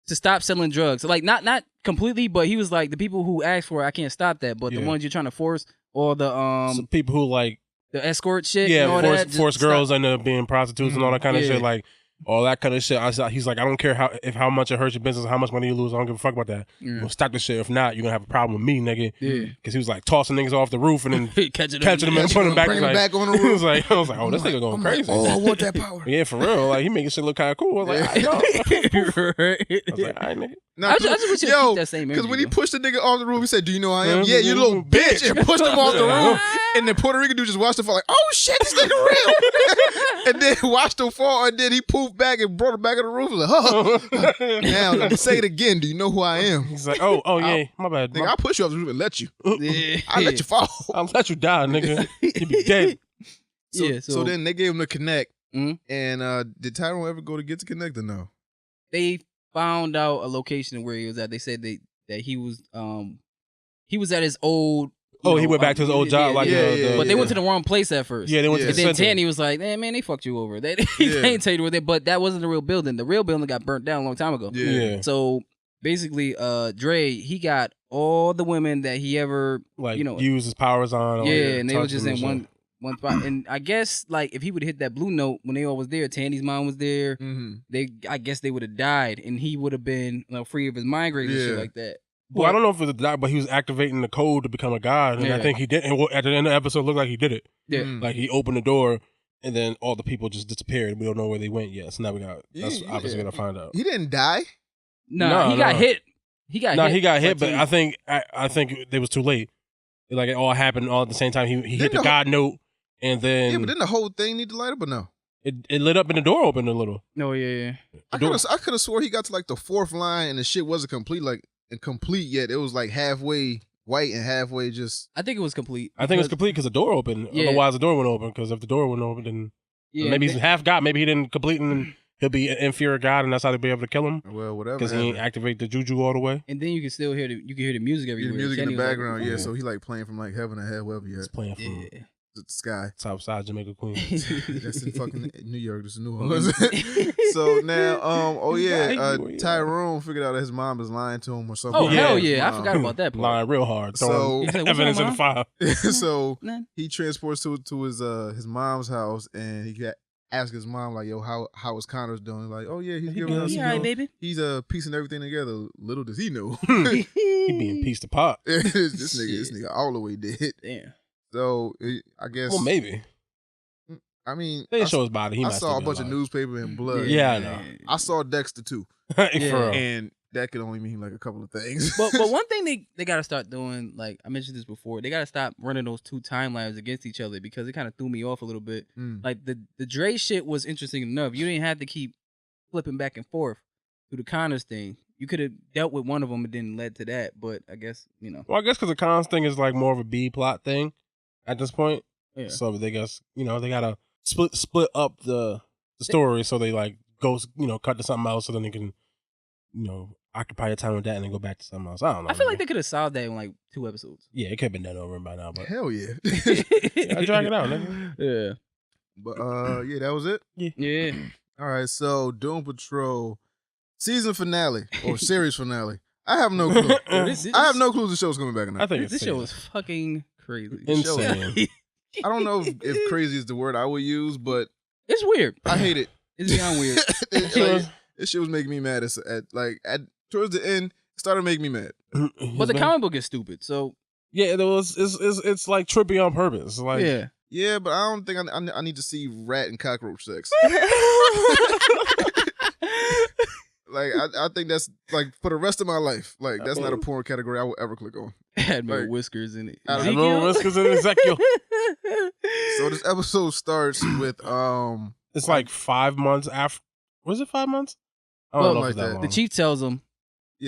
to stop selling drugs. Like not completely, but he was like, the people who asked for it, I can't stop that. But the ones you're trying to force, or the Some people who like the escort shit, and all that, force girls into being prostitutes and all that kind of shit, like all that kind of shit. He's like, I don't care how much it hurts your business, how much money you lose. I don't give a fuck about that. You know, stop this shit. If not, you're gonna have a problem with me, nigga. Yeah. Because he was like tossing niggas off the roof and then catching them and putting them back. Bringing them back on the roof. I was like, oh, this nigga going crazy. Oh, I want that power. Yeah, for real. Like he making shit look kind of cool. I was like, I was like, all right, nigga. I just wish you keep that same energy. Because when he pushed the nigga off the roof, he said, "Do you know who I am?" Yeah, you little bitch, and pushed him off the roof. And the Puerto Rican dude just watched him fall, like, "Oh shit, this nigga real." And then watched him fall, and then he poofed back and brought him back on the roof. He was like, "Oh, now say it again. Do you know who I am?" He's like, "Oh yeah, my bad. Nigga, I'll push you off the roof and let you. I'll let you fall. I'll let you die, nigga. You be dead." So then they gave him the connect. And did Tyrone ever go to get the connect or no? They found out a location where he was at. They said that he was at his old. He went back to his old job, but they went to the wrong place at first. Yeah, they went to the then center. Tanny was like, man, they fucked you over. They ain't tell you where they, but that wasn't the real building. The real building got burnt down a long time ago. Yeah. So basically, Dre, he got all the women that he ever used his powers on. And they were just in one spot. And I guess like if he would have hit that blue note when they all was there, Tanny's mom was there. I guess they would have died, and he would have been free of his migraines and shit like that. Well, I don't know if it was a die, but he was activating the code to become a god, and I think he did. And at the end of the episode, it looked like he did it. Yeah, like he opened the door, and then all the people just disappeared. We don't know where they went yet. So now that's obviously gonna find out. He didn't die. No, he got hit. He got hit, but I think it was too late. Like it all happened all at the same time. He hit the god note, and then but then the whole thing need to light up or no? It lit up and the door opened a little. Oh yeah. I could have swore he got to like the fourth line and the shit wasn't complete yet. It was like halfway white and halfway just. I think it was complete. I think it was complete because the door opened. Yeah. Otherwise, the door wouldn't open. Because if the door wouldn't open, then maybe he's half god. Maybe he didn't complete, and then he'll be an inferior god, and that's how they'll be able to kill him. Well, whatever. Because he ain't activate the juju all the way. And then you can still hear the music everywhere. The music in the background, yeah. So he like playing from like heaven or hell, wherever you're at. He's playing from the sky. Southside Jamaica, Queens. That's in fucking New York. This is New Orleans. So now, Tyrone figured out that his mom is lying to him or something. Oh hell yeah! I forgot about that part. Lying real hard. So evidence in the file. So he transports to his mom's house, and he asked his mom like, "Yo, how is Connor's doing?" Like, "Oh yeah, he's giving us, baby. He's piecing everything together." Little does he know, he being pieced apart. this nigga all the way dead. Damn. So I guess. Well, maybe. I mean, they didn't show his body. I saw a bunch of newspaper and blood. Yeah, I know. I saw Dexter too. And that could only mean like a couple of things. But one thing they got to start doing, like I mentioned this before, they got to stop running those two timelines against each other because it kind of threw me off a little bit. Like the Dre shit was interesting enough. You didn't have to keep flipping back and forth through the Connors thing. You could have dealt with one of them and then led to that. But I guess Well, I guess because the Connors thing is like more of a B plot thing at this point. Yeah. So they guess they gotta split up the story so they like go cut to something else so then they can occupy your time with that and then go back to something else. I don't know. I feel like they could have solved that in like 2 episodes. Yeah, it could have been done over by now. But hell yeah, I drag it out, nigga. Yeah. But that was it. Yeah. All right, so Doom Patrol season finale or series finale. I have no clue. I have no clue the show's coming back or not. I think this show is fucking crazy. Insane. I don't know if crazy is the word I would use, but it's weird. I hate it. It's beyond weird. This shit was making me mad. Towards the end, it started making me mad. But the comic book is stupid. So yeah, it's like trippy on purpose. Like yeah, but I don't think I need to see rat and cockroach sex. Like I think that's like for the rest of my life. Like that's not a porn category I will ever click on. Had no whiskers in it. Whiskers in Ezekiel. So this episode starts with it's like 5 months after. Was it 5 months? I don't know like that. The chief tells him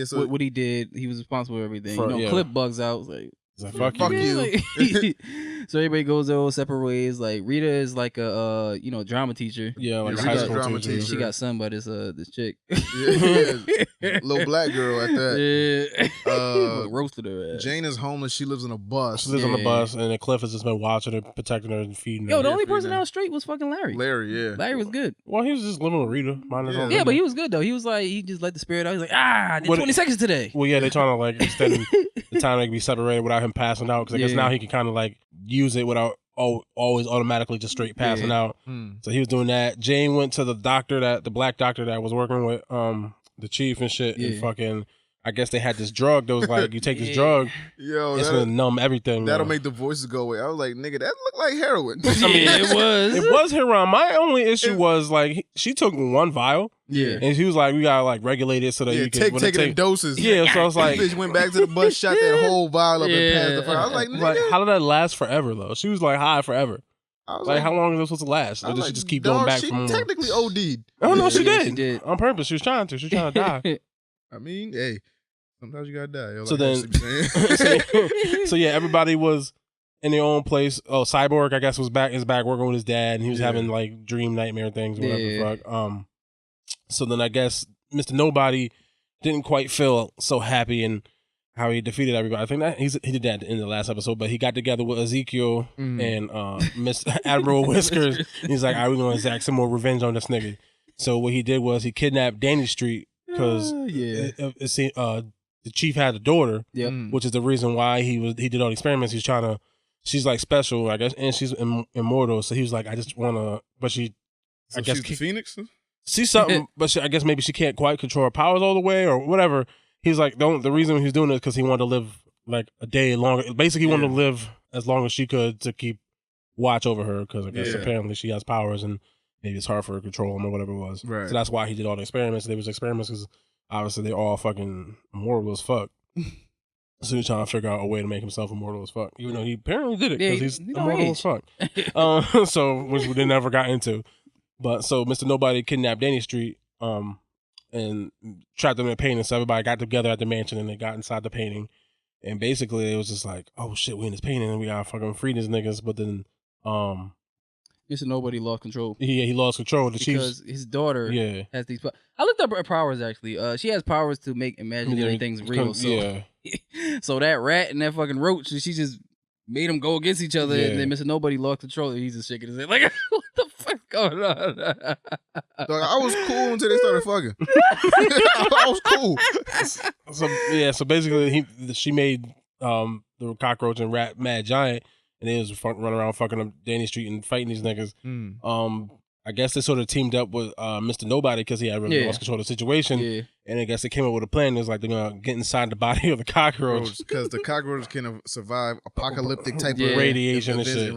so what he did. He was responsible for everything. Clip bugs out. Fuck you. So everybody goes their own separate ways. Like Rita is like a drama teacher. Yeah, like a high school drama teacher. She got son by this chick. Little black girl at that. Yeah. Roasted her ass. Jane is homeless. She lives in a bus. She lives on the bus, and then Cliff has just been watching her, protecting her, and feeding her. Yo, the only person that was straight was fucking Larry. Larry, yeah. Larry was good. Well, he was just living with Rita. Yeah, but he was good though. He was like, he just let the spirit out. He was like, I did 20 seconds today. Well, yeah, they're trying to like extend the time they can be separated without him passing out. Because I guess now he can kind of like use it without always automatically just straight passing out. So he was doing that. Jane went to the black doctor that was working with the chief and shit, and fucking. I guess they had this drug that was like, you take this drug, it's gonna numb everything. That'll make the voices go away. I was like, nigga, that looked like heroin. I mean, it was. It was heroin. My only issue was like, she took one vial. Yeah. And she was like, we gotta like regulate it so that you can take it in doses. Yeah, so I was like, this bitch went back to the bus, shot that whole vial up and passed the fire. I was like, nigga. How did that last forever though? She was like high forever. I was like, how long is this supposed to last? Or did she just keep going back she for more? Technically OD'd. Oh no, she did. On purpose. She was trying to. She was trying to die. I mean, hey. Sometimes you gotta die. Yo, so like then, so yeah, everybody was in their own place. Oh, Cyborg, I guess, is back working with his dad, and he was having like dream nightmare things, whatever the fuck. So then I guess Mr. Nobody didn't quite feel so happy in how he defeated everybody. I think that he did that in the last episode, but he got together with Ezekiel and Miss Admiral Whiskers. And he's like, "All right, we're gonna exact some more revenge on this nigga." So what he did was he kidnapped Danny Street because the chief had a daughter, which is the reason why he did all the experiments. He's trying to, she's like special, I guess, and she's immortal. So he was like, I just want to, but she, so I guess, she's the Phoenix? She's something, but I guess maybe she can't quite control her powers all the way or whatever. He's like, the reason he's doing it is because he wanted to live like a day longer. Basically, he wanted to live as long as she could to keep watch over her because I guess apparently she has powers and maybe it's hard for her to control them or whatever it was. Right. So that's why he did all the experiments. There was experiments because obviously they're all fucking immortal as fuck. So he's trying to figure out a way to make himself immortal as fuck. Even though he apparently did it because he's immortal as fuck. So which they never got into. But so Mr. Nobody kidnapped Danny Street and trapped them in a painting. So everybody got together at the mansion and they got inside the painting. And basically it was just like, oh shit, we in this painting and we gotta fucking free these niggas. But then Mr. Nobody lost control. Yeah, he lost control. Because his daughter has these. I looked up her powers actually. She has powers to make imaginary things real. So, so that rat and that fucking roach, she just made them go against each other. And then Mr. Nobody lost control. And he's just shaking his head like, what the fuck going on? Dog, I was cool until they started fucking. I was cool. So basically, she made the cockroach and rat mad giant. And they was running around fucking up Danny Street and fighting these niggas. I guess they sort of teamed up with Mr. Nobody because he had really lost control of the situation. And I guess they came up with a plan. It was like they're going to get inside the body of the cockroach. Because the cockroach can survive apocalyptic type of radiation and shit.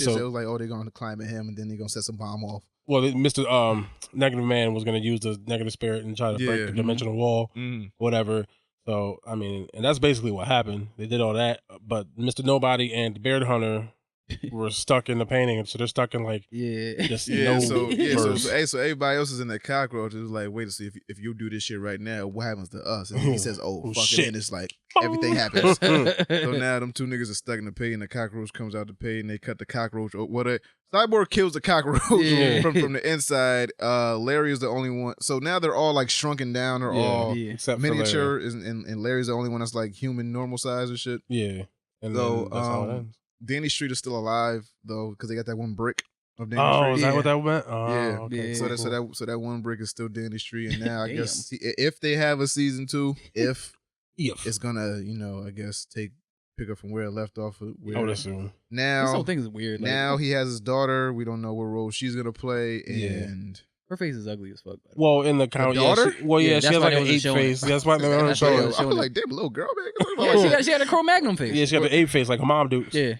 So it was like, oh, they're going to climb at him and then they're going to set some bomb off. Well, Mr. Negative Man was going to use the negative spirit and try to break the dimensional wall, whatever. So, I mean, and that's basically what happened. They did all that, but Mr. Nobody and the Beard Hunter were stuck in the painting, so they're stuck in like So everybody else is in that cockroach. It was like, wait to see if you do this shit right now, what happens to us? And he says, oh fuck it, and it's like everything happens. So now them two niggas are stuck in the painting. The cockroach comes out the painting. They cut the cockroach. Cyborg kills the cockroach from the inside. Larry is the only one. So now they're all like shrunken down. They're all miniature, and Larry's the only one that's like human, normal size and shit. Yeah. And so that's how it ends. Danny Street is still alive though because they got that one brick of Danny Street. Oh, is that what that meant? Oh, yeah. Okay, so that one brick is still Danny Street, and now I guess if they have a season 2, if it's gonna, I guess pick up from where it left off. I would assume. Now this whole thing is weird. Now he has his daughter. We don't know what role she's gonna play, and her face is ugly as fuck. Well, in the count, daughter. She has like an 8 face. That's why they don't show it. I was like, damn, little girl, man. She had a Cro-Magnon face. Yeah, she had an 8 face like her mom do. Yeah.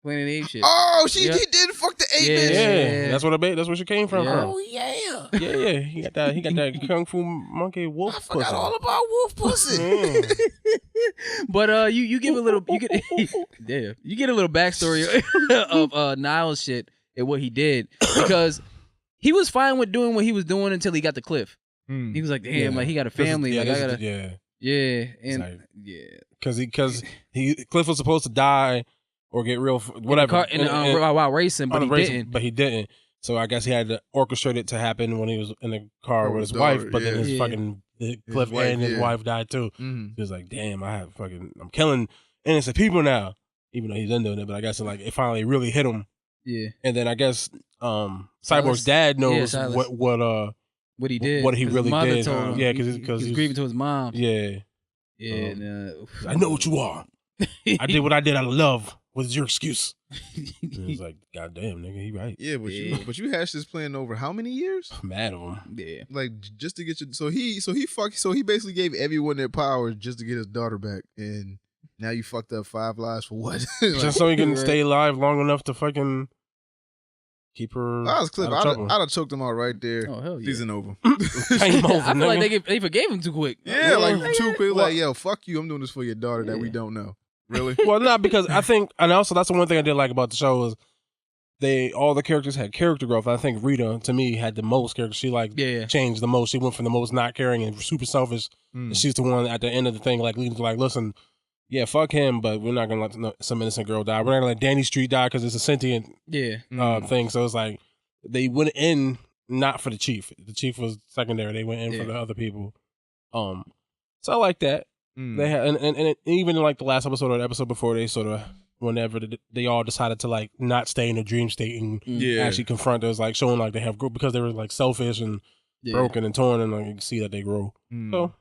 Playing the 8 shit. Oh, he did fuck the 8 bitch. Yeah, that's where she came from. Oh yeah. Yeah. He got that kung fu monkey wolf pussy. I forgot all about wolf pussy. But you give a little you get a little backstory of Niles shit and what he did because he was fine with doing what he was doing until he got to Cliff. He was like, damn, like he got a family. Because Cliff was supposed to die or get real whatever while racing, but he didn't. But he didn't. So I guess he had to orchestrate it to happen when he was in the car with his daughter, wife, but then yeah. his fucking Cliff wife, and his yeah. wife died too. Mhm. He was like, damn, I'm killing innocent people now. Even though he's in doing it, but I guess it finally really hit him. Yeah. And then I guess Silas- Cyborg's dad knows Silas. what he did. what he 'cause his really mother did. told him. Yeah, he was grieving to his mom. Yeah. Yeah. I know what you are. I did what I did out of love. What's your excuse? And he's like, God damn, nigga, he right. Yeah, but you hashed this plan over how many years? I'm mad at him. Yeah. Like just to get you. So he basically gave everyone their powers just to get his daughter back, and now you fucked up 5 lives for what? Like, Just so he can stay alive long enough to fucking keep her. I was Cliff. out of trouble. I'd have choked him out right there. Oh hell yeah. Season over. Game over, I feel like nigga. they forgave him too quick. Yeah, like too quick. Like, yo, fuck you. I'm doing this for your daughter that we don't know. Really? Well, not because I think, and also that's the one thing I did like about the show is all the characters had character growth. I think Rita, to me, had the most character. She changed the most. She went from the most not caring and super selfish. And she's the one at the end of the thing, like leading to like, listen, yeah, fuck him, but we're not gonna let some innocent girl die. We're not gonna let Danny Street die because it's a sentient thing. So it's like they went in not for the chief. The chief was secondary. They went in for the other people. So I like that. They had and even in like the last episode or the episode before, they sort of whenever they all decided to like not stay in a dream state and actually confront us, like showing like they have growth because they were like selfish and broken and torn, and like you can see that they grow. So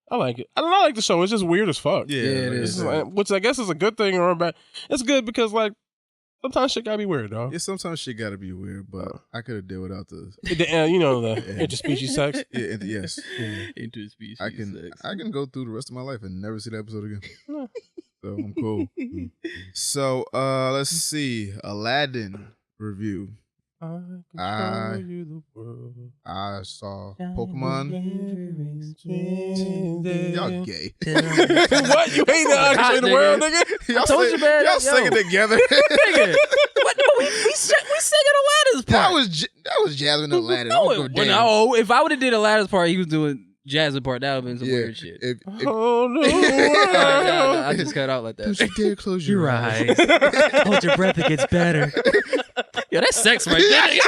I like it. I don't know, I like the show. It's just weird as fuck. Yeah, it is. Which I guess is a good thing or a bad. It's good because like sometimes shit gotta be weird, dog. Yeah, sometimes shit gotta be weird, but I could have dealt without the interspecies sex. Yeah, yes. Interspecies I can go through the rest of my life and never see that episode again. So I'm cool. So let's see. Aladdin review. I saw Pokemon. Y'all gay. What? You hate the conquer the world, nigga? Y'all told you, man. Y'all singing together. What? No, we singing Aladdin's part. That was Jasmine Aladdin. If I would have did Aladdin's part, he was doing Jasmine part. That would have been some weird shit. Oh no! I just cut out like that. Don't you dare close your eyes. Hold your breath. It gets better. Yo, that's sex right there.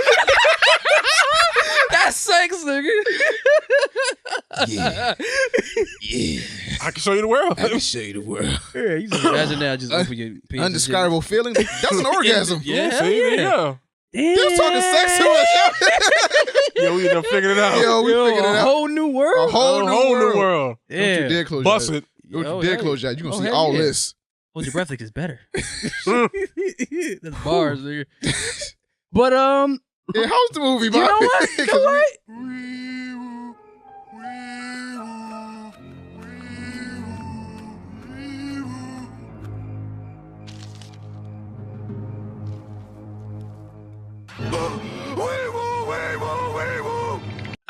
That's sex, nigga. Yeah. I can show you the world. I can show you the world. Yeah, you just imagine now just open your penis. Undescribable feeling. That's an orgasm. Yeah, See, there you go. Damn. They was talking sex to us. Yo, we done figured it out. Yo, we figured it A out. whole new world. A whole new world. Yeah. Don't you dare close Bust your eyes. it. Don't Oh, you dare hell close your eyes. You're going to see hell all yeah. this. Hold your breath like it's better. That's bars, nigga. But Yeah, how's the movie, you Bob? know what? You know what?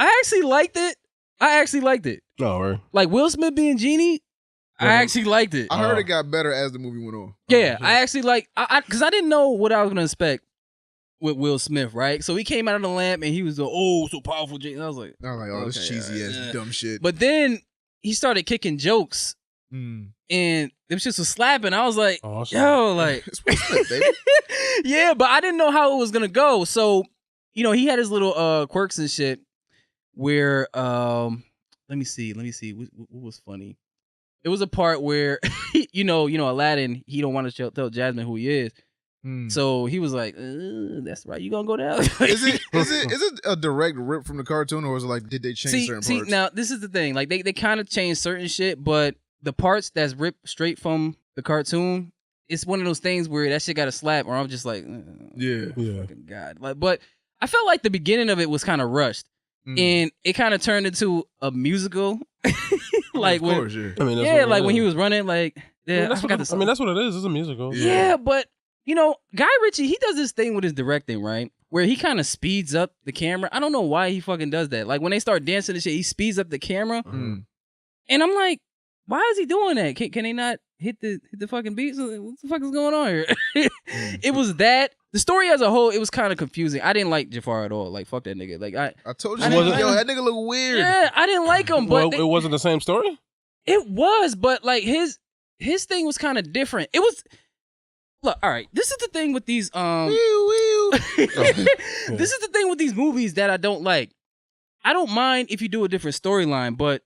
I actually liked it. No, right. Like Will Smith being Genie, I actually liked it. I heard it got better as the movie went on. Yeah, I actually because I didn't know what I was gonna expect with Will Smith, right? So he came out of the lamp and he was so powerful. And I was like, Oh, this cheesy ass dumb shit. But then he started kicking jokes and them shits was slapping. I was like, yo, like, It's Will Smith, baby. yeah, but I didn't know how it was gonna go. So, he had his little quirks and shit where let me see what was funny. It was a part where Aladdin, he don't want to tell Jasmine who he is. So he was like, that's right, you gonna go down. Is it a direct rip from the cartoon, or is it like, did they change certain parts? Now this is the thing. Like they kind of changed certain shit, but the parts that's ripped straight from the cartoon, it's one of those things where that shit got a slap, or I'm just like, Yeah. fucking God. Like, but I felt like the beginning of it was kind of rushed. And it kind of turned into a musical. Like of course, yeah. I mean, that's when he was running, like, that's what it is. It's a musical. Yeah, but Guy Ritchie, he does this thing with his directing, right? Where he kind of speeds up the camera. I don't know why he fucking does that. Like when they start dancing and shit, he speeds up the camera. And I'm like, why is he doing that? Can they not hit the fucking beats? What the fuck is going on here? It was that. The story as a whole, it was kind of confusing. I didn't like Jafar at all. Like, fuck that nigga. Like I told you, that nigga look weird. Yeah, I didn't like him. But it wasn't the same story? It was, but like his thing was kind of different. It was Look, all right. This is the thing with these this is the thing with these movies that I don't like. I don't mind if you do a different storyline, but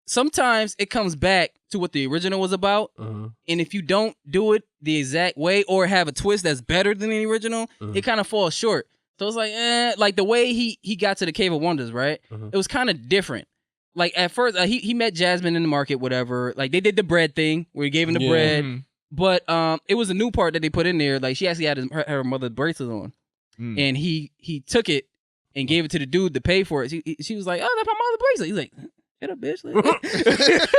sometimes it comes back to what the original was about. And if you don't do it the exact way or have a twist that's better than the original, it kind of falls short. So it's like, like the way he got to the Cave of Wonders, right? It was kind of different. Like at first, he met Jasmine in the market, whatever. Like they did the bread thing where he gave him the bread. But it was a new part that they put in there. Like she actually had her mother's bracelet on. And he took it and gave it to the dude to pay for it. She was like, oh, that's my mother's bracelet. He's like, shut up, bitch.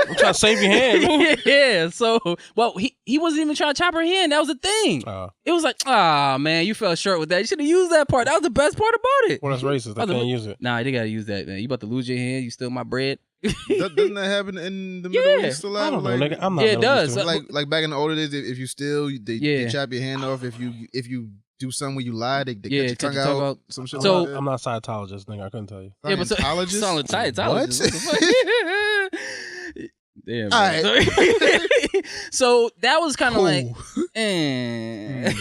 I'm trying to save your hand. Yeah. So, well, he wasn't even trying to chop her hand. That was the thing. It was like, man, you fell short with that. You should have used that part. That was the best part about it. Well, that's racist. I can't use it. Nah, they got to use that, man. You about to lose your hand. You steal my bread. Doesn't that happen in the Middle East a lot? I don't know, nigga. I'm not it does. Like back in the older days, if you steal, they chop your hand off. If you do something where you lie, they cut your tongue out. Some shit like that. I'm not a Scientologist, nigga. I couldn't tell you. Yeah, but Scientologist. What? Damn. All right. So that was kind of like, and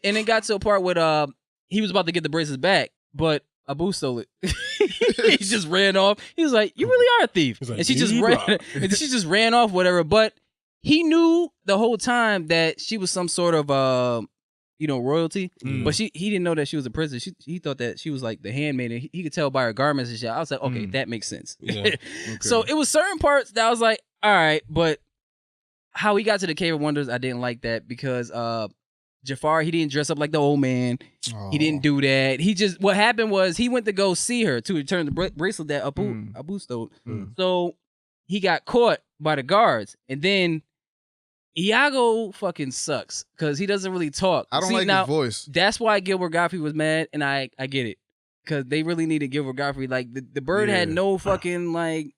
it got to a part where he was about to get the braces back, but Abu stole it. He just ran off. He was like, "You really are a thief," like, and she just ran off, whatever. But he knew the whole time that she was some sort of royalty, but he didn't know that she was a princess. He thought that she was like the handmaid. And he could tell by her garments and shit. I was like, okay, that makes sense. Yeah. Okay. So it was certain parts that I was like, all right, but how he got to the Cave of Wonders, I didn't like that because Jafar, he didn't dress up like the old man. He didn't do that. What happened was he went to go see her to return the bracelet that Abu stole. So he got caught by the guards, and then Iago fucking sucks because he doesn't really talk. I don't like his voice. That's why Gilbert Gottfried was mad, and I get it because they really needed Gilbert Gottfried. Like the bird had no fucking like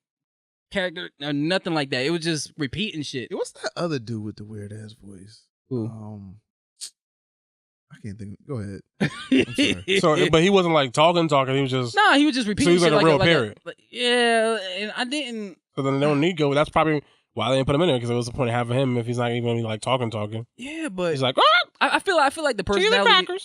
character or nothing like that. It was just repeating shit. What's that other dude with the weird ass voice? Who? I can't think. Go ahead. I'm sorry. But he wasn't like talking. He was just he was just repeating. So he was like a real parrot. Yeah, and I didn't. So then they don't need go. That's probably why they didn't put him in there because it was the point of having him if he's not even like talking. Yeah, but he's like, I feel like the personality.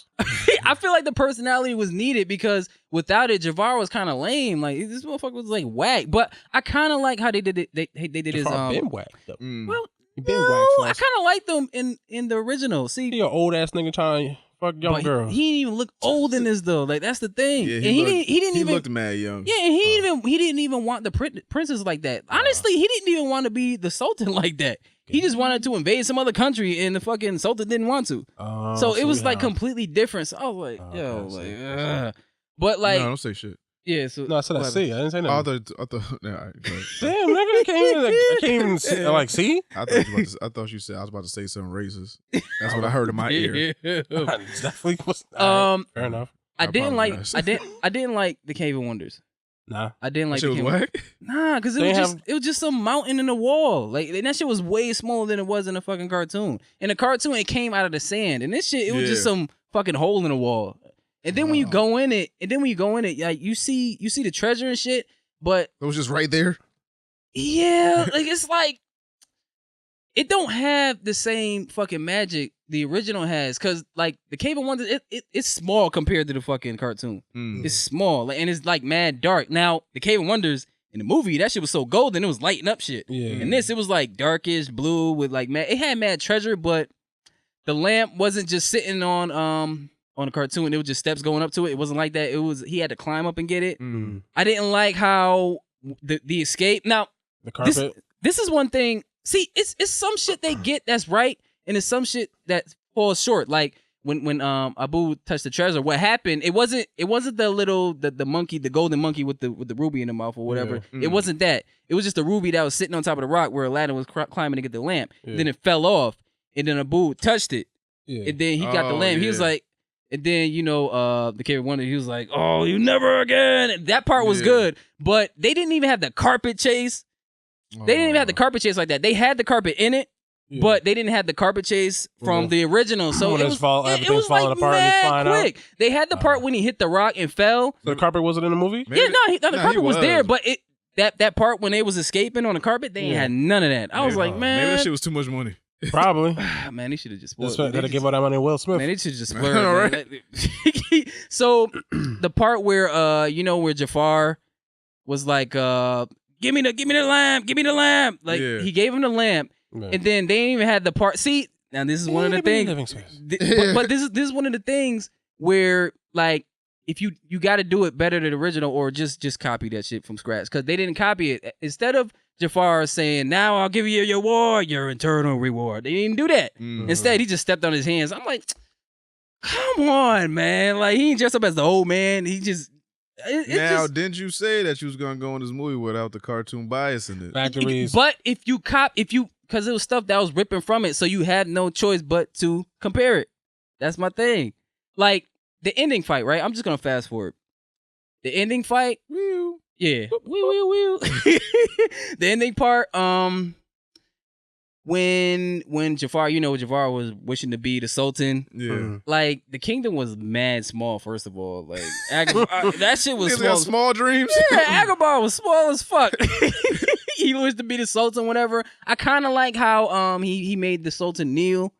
I feel like the personality was needed because without it, Jafar was kind of lame. Like this motherfucker was like whack. But I kind of like how they did it. They did his been whack though. Well. I kind of liked them in the original. See, he an old ass nigga trying to fuck young girl. He didn't even look old in this though. Like that's the thing. Yeah, and he didn't even looked mad young. Yeah, and he didn't even want the princess like that. Honestly, he didn't even want to be the sultan like that. He just wanted to invade some other country, and the fucking sultan didn't want to. So it was like completely different. So I was like, but like, no, don't say shit. Yeah, so no, I said I see. I didn't say nothing. I thought no, all right, damn, nigga, I can't even see, like see. I thought you said I was about to say something racist. That's what I heard in my ear. Definitely was. Fair enough. I didn't like the Cave of Wonders. Nah, I didn't like the Cave of Wonders. Nah, because it was just some mountain in the wall. Like and that shit was way smaller than it was in the fucking cartoon. In the cartoon, it came out of the sand, and this shit it was just some fucking hole in the wall. And then when you go in it, like you see the treasure and shit, but it was just right there. Yeah, like it's like it don't have the same fucking magic the original has, cause like the Cave of Wonders, it's small compared to the fucking cartoon. It's small, and it's like mad dark. Now the Cave of Wonders in the movie, that shit was so golden, it was lighting up shit. Yeah. And this, it was like darkish blue with like it had mad treasure, but the lamp wasn't just sitting on the cartoon, it was just steps going up to it. It wasn't like that. It was he had to climb up and get it. I didn't like how the escape. Now the carpet. This is one thing. See, it's some shit they get that's right, and it's some shit that falls short. Like when Abu touched the treasure, what happened? It wasn't the monkey, the golden monkey with the ruby in the mouth or whatever. Yeah. It wasn't that. It was just the ruby that was sitting on top of the rock where Aladdin was climbing to get the lamp. Yeah. Then it fell off, and then Abu touched it, and then he got the lamp. Yeah. He was like. And then, the Cave of Wonders, he was like, oh, you never again. And that part was good. But they didn't even have the carpet chase. They didn't even have the carpet chase like that. They had the carpet in it, but they didn't have the carpet chase from the original. So it was like mad quick. They had the part when he hit the rock and fell. So the carpet wasn't in the movie? Yeah, the carpet was there, but that part when they was escaping on the carpet, they ain't had none of that. I was like, man. Maybe that shit was too much money. Probably. Man, they should have just spoiled Just had to give all that money to Will Smith. Man, they should just blur it. So the part where where Jafar was like, give me the lamp. Like he gave him the lamp, and then they ain't even had the part. See, now this is one of the things. But this is one of the things where like if you got to do it better than the original, or just copy that shit from scratch, because they didn't copy it. Instead of Jafar saying, "Now I'll give you your reward, your eternal reward," they didn't do that. Instead, he just stepped on his hands. I'm like, come on, man! Like he ain't dressed up as the old man. He just. Didn't you say that you was gonna go in this movie without the cartoon bias in it? Factories. But because it was stuff that was ripping from it, so you had no choice but to compare it. That's my thing. Like the ending fight, right? I'm just gonna fast forward. The ending fight. Yeah. The ending part, when Jafar, Jafar was wishing to be the Sultan. Like the kingdom was mad small, first of all. Like that shit was small. Small dreams. Yeah, Agrabah was small as fuck. He wished to be the Sultan, whatever. I kind of like how he made the Sultan kneel,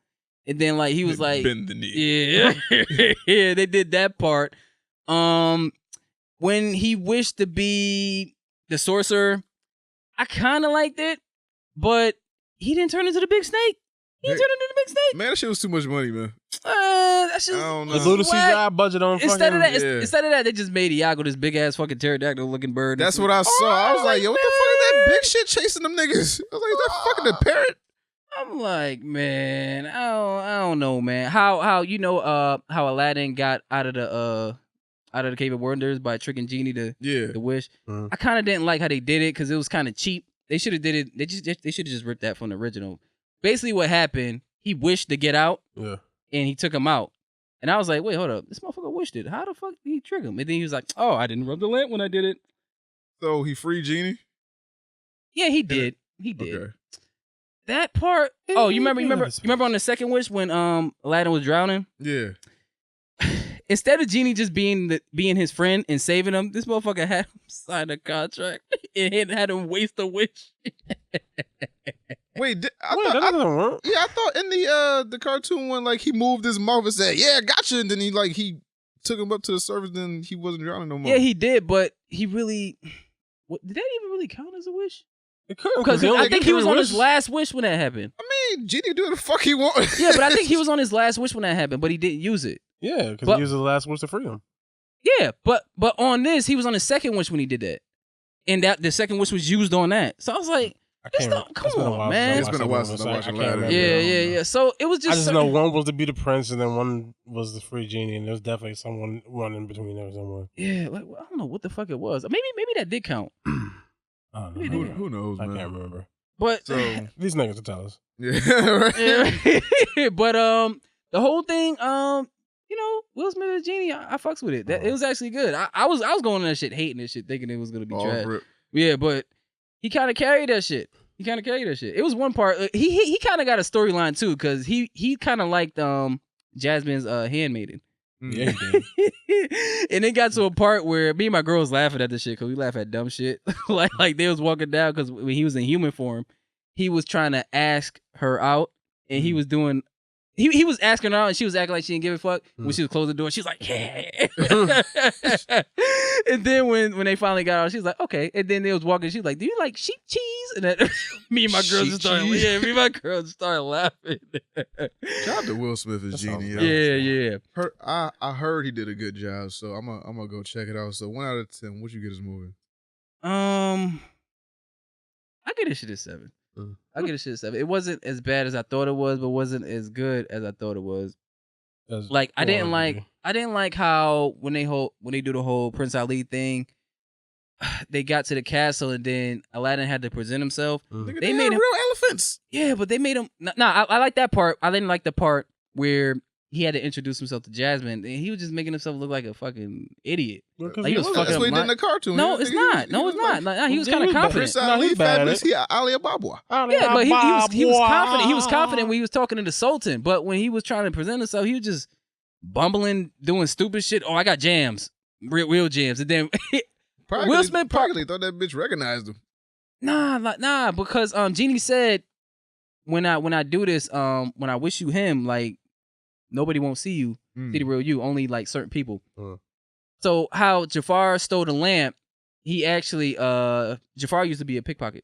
and then like he was like bend the knee. Yeah, yeah, they did that part. When he wished to be the sorcerer, I kind of liked it, but he didn't turn into the big snake. He didn't turn into the big snake. Man, that shit was too much money, man. That's just I don't know. The Luda CGI budget on instead of that, they just made Iago this big ass fucking pterodactyl looking bird. That's what I saw. I was like, yo, what the fuck is that big shit chasing them niggas? I was like, is that fucking the parrot? I'm like, man, I don't know, man. How how Aladdin got out of the Cave of Wonders by tricking Genie to wish. I kind of didn't like how they did it because it was kind of cheap. They should have did it. They should have just ripped that from the original. Basically, what happened? He wished to get out, and he took him out. And I was like, wait, hold up, this motherfucker wished it. How the fuck did he trick him? And then he was like, oh, I didn't rub the lamp when I did it. So he freed Genie? Yeah, he did. He did. Okay. That part. Oh, you remember on the second wish when Aladdin was drowning? Yeah. Instead of Genie just being his friend and saving him, this motherfucker had him sign a contract and had him waste a wish. Wait, that doesn't work. Yeah, I thought in the cartoon one, like he moved his mouth and said, "Yeah, gotcha," and then he took him up to the surface. Then he wasn't drowning no more. Yeah, he did, but he really did that even really count as a wish? It could, because I think he was on his last wish when that happened. I mean, Genie do what the fuck he want. Yeah, but I think he was on his last wish when that happened, but he didn't use it. Yeah, because he used the last wish to free him. Yeah, but on this, he was on his second wish when he did that, and that the second wish was used on that. So I was like, come on, man. It's been a while since I watched Aladdin. Yeah. So it was just. I just know one was to be the prince, and then one was the free Genie, and there's definitely someone running between there somewhere. Yeah, like I don't know what the fuck it was. Maybe that did count. I don't know. Who knows, man? I can't remember. But so these niggas will tell us. Yeah, right. But the whole thing, Will Smith as Genie, I fucks with it. It was actually good. I was going on that shit, hating this shit, thinking it was gonna be trash. Yeah, but he kind of carried that shit. It was one part. He kind of got a storyline too, because he kind of liked Jasmine's handmaiden. Yeah, he did. And it got to a part where me and my girl was laughing at this shit because we laugh at dumb shit. like they was walking down because when he was in human form, he was trying to ask her out, and he was doing. He was asking her out, and she was acting like she didn't give a fuck. When she was closing the door, she was like, yeah. And then when they finally got out, she was like, okay. And then they was walking, she was like, do you like sheep cheese? And then me and my girl just started laughing. Shout out to Will Smith as Genie. Yeah. I heard he did a good job, so I'm gonna go check it out. So 1 out of 10, what you get this movie? I get this shit a 7. I get a shit a 7. It wasn't as bad as I thought it was, but wasn't as good as I thought it was. Like I didn't like how when they do the whole Prince Ali thing, they got to the castle and then Aladdin had to present himself. They made him real elephants. Yeah, but they made him. I like that part. I didn't like the part where he had to introduce himself to Jasmine, and he was just making himself look like a fucking idiot. Like he was fucking. That's what he did in the cartoon. No, it's not. No, it's not. He was kind of confident. Prince Ali, fabulous. He Ali Ababa. Yeah, but he was confident. He was confident when he was talking to the Sultan. But when he was trying to present himself, he was just bumbling, doing stupid shit. Oh, I got jams, real jams, and then Will Smith probably thought that bitch recognized him. Nah, because Genie said when I do this, when I wish you him, like nobody won't see you, see the real you, only like certain people. So how Jafar stole the lamp, he actually Jafar used to be a pickpocket.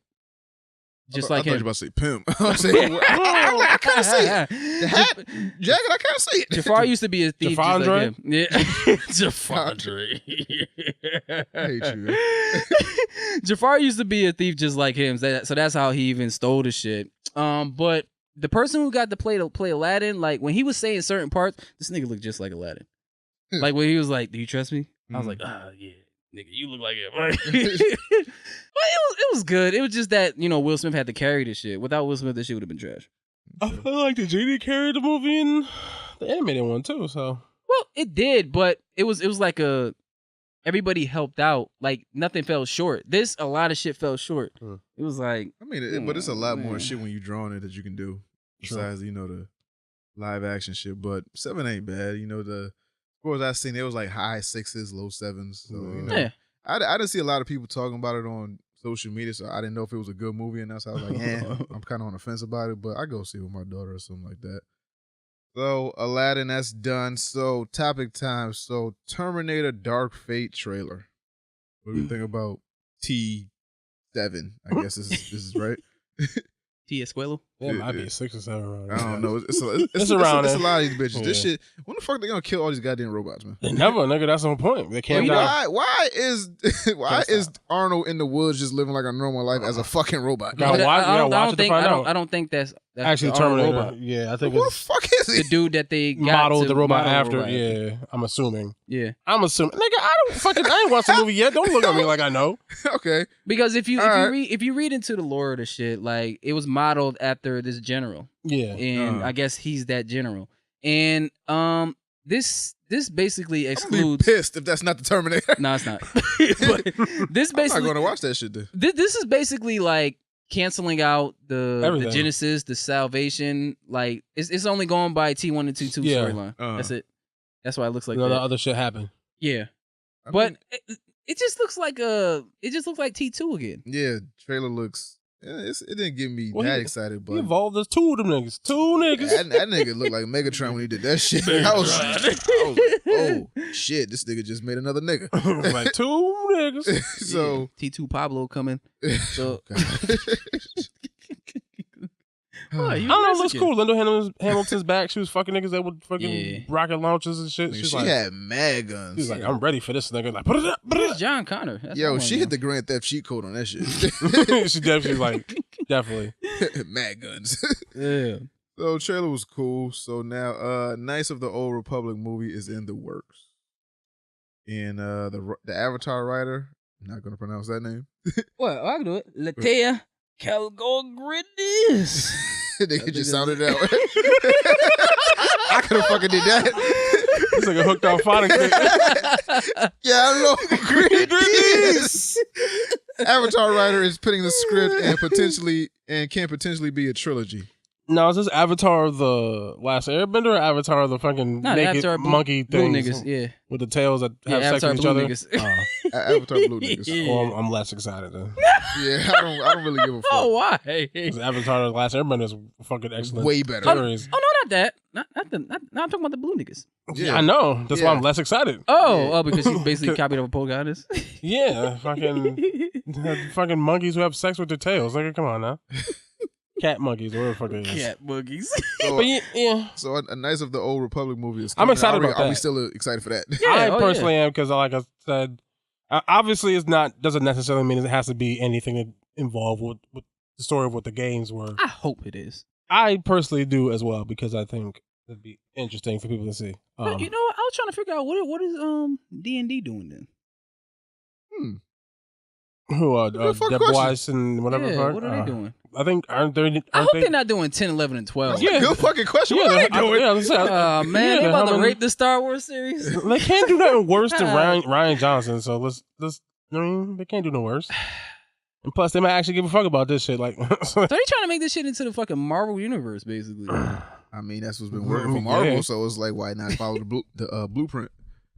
Just like I thought him. you were about to say pimp. I was saying, I kind of see it. The hat, jacket, I kind of see it. Jafar used to be a thief just like him. Yeah. Jafar. I hate you. Jafar used to be a thief just like him. So that's how he even stole the shit. But the person who got to play Aladdin, like when he was saying certain parts, this nigga looked just like Aladdin. Like when he was like, "Do you trust me?" I was like, yeah. Nigga, you look like it. But it was good. It was just that, Will Smith had to carry this shit. Without Will Smith, this shit would have been trash. I feel like the genie carried the movie and the animated one too. So well, it did, but it was like everybody helped out. Like nothing fell short. A lot of shit fell short. It was like but it's a lot more shit when you drawing it that you can do besides the live action shit. But 7 ain't bad. The scores I seen, it was like high 6s, low 7s. So I didn't see a lot of people talking about it on social media, so I didn't know if it was a good movie, and that's how I was like, I'm kind of on the fence about it, but I go see it with my daughter or something like that. So Aladdin, that's done. So topic time. So Terminator Dark Fate trailer. What do you think about T7? I guess this is right. T Escuelo? Yeah, it might be 6 or 7 around. I don't know. It's around it's there. a lot of these bitches. Yeah. This shit. When the fuck they gonna kill all these goddamn robots, man? They never, nigga. That's the whole point. They can't die. Why is Arnold in the woods just living like a normal life as a fucking robot? Gotta watch it to find out. I don't think that's actually the Terminator. robot. Yeah, I think Who the it's fuck is The it? dude that they got modeled to the robot model after. robot. Yeah, I'm assuming. Yeah. I'm assuming. Nigga, I ain't watched the movie yet. Don't look at me like I know. Okay. Because if you read into the lore of the shit, like it was modeled after this general. Yeah. And I guess he's that general. And this basically I'm gonna be excludes pissed if that's not the Terminator. No, it's not. But this I'm basically not going to watch that shit then. This is basically like canceling out the Everything. Genesis, the Salvation. Like it's only going by T1 and T2 Yeah. storyline. That's it. That's why it looks like None that. of the other shit happened. Yeah. I But mean, it just looks like T2 again. yeah, trailer looks. It didn't get me that excited, but He evolved as 2 of them niggas. 2 niggas. that nigga looked like Megatron when he did that shit. I was like, oh shit, this nigga just made another nigga. Like 2 niggas. So T2 Pablo coming. So I don't know, it looks cool. Linda Hamilton's back. She was fucking niggas that would fucking rocket launches and shit. she like, had mad guns. She's like, I'm ready for this nigga. Like, put it up, put it up. John Connor. That's Yo, my she one, hit the Grand Theft cheat code on that shit. She definitely. Mad guns. Yeah. So trailer was cool. So now Knights of the Old Republic movie is in the works. And the Avatar writer, I'm not gonna pronounce that name. What? I can do it. Latea Kalgogridis. Nigga just sounded that way. I could have fucking did that. It's like a hooked on phonics. Yeah, I know. Gridis. Avatar writer is putting the script and can potentially be a trilogy. Now, is this Avatar the Last Airbender or Avatar the fucking naked Avatar monkey blue things? niggas, yeah. With the tails that have sex Avatar with each blue other? niggas. Avatar blue niggas. Yeah. Well, I'm less excited then. Yeah, I don't really give a fuck. Oh, why? 'Cause Avatar the Last Airbender is fucking excellent. Way better. series. Oh no, not that. Not I'm talking about the blue niggas. Yeah, I know. That's why I'm less excited. Oh, because you basically copied of a Pocahontas. Yeah, fucking monkeys who have sex with their tails. Like, come on now. Cat monkeys, or whatever the fuck it is. Cat boogies. So, But yeah. So a Knights of the Old Republic movie is I'm coming. excited about Are we that. still excited for that? Yeah, I personally am because, like I said, obviously it's not doesn't necessarily mean it has to be anything involved with the story of what the games were. I hope it is. I personally do as well because I think it'd be interesting for people to see. But you know what? I was trying to figure out what is D&D doing then. Who Good fuck Deb question. Weiss and whatever. Yeah, part? what are they doing? I think aren't they? I hope they're not doing 10, 11, and 12. Yeah. Good fucking question. What are they doing? Man, they yeah, about how to many- rape the Star Wars series. They can't do nothing worse than Ryan Johnson. So let's. I mean, they can't do no worse. And plus, they might actually give a fuck about this shit. Like, So they trying to make this shit into the fucking Marvel universe, basically. I mean, that's what's been working for Marvel. Yeah. So it's like, why not follow the blueprint?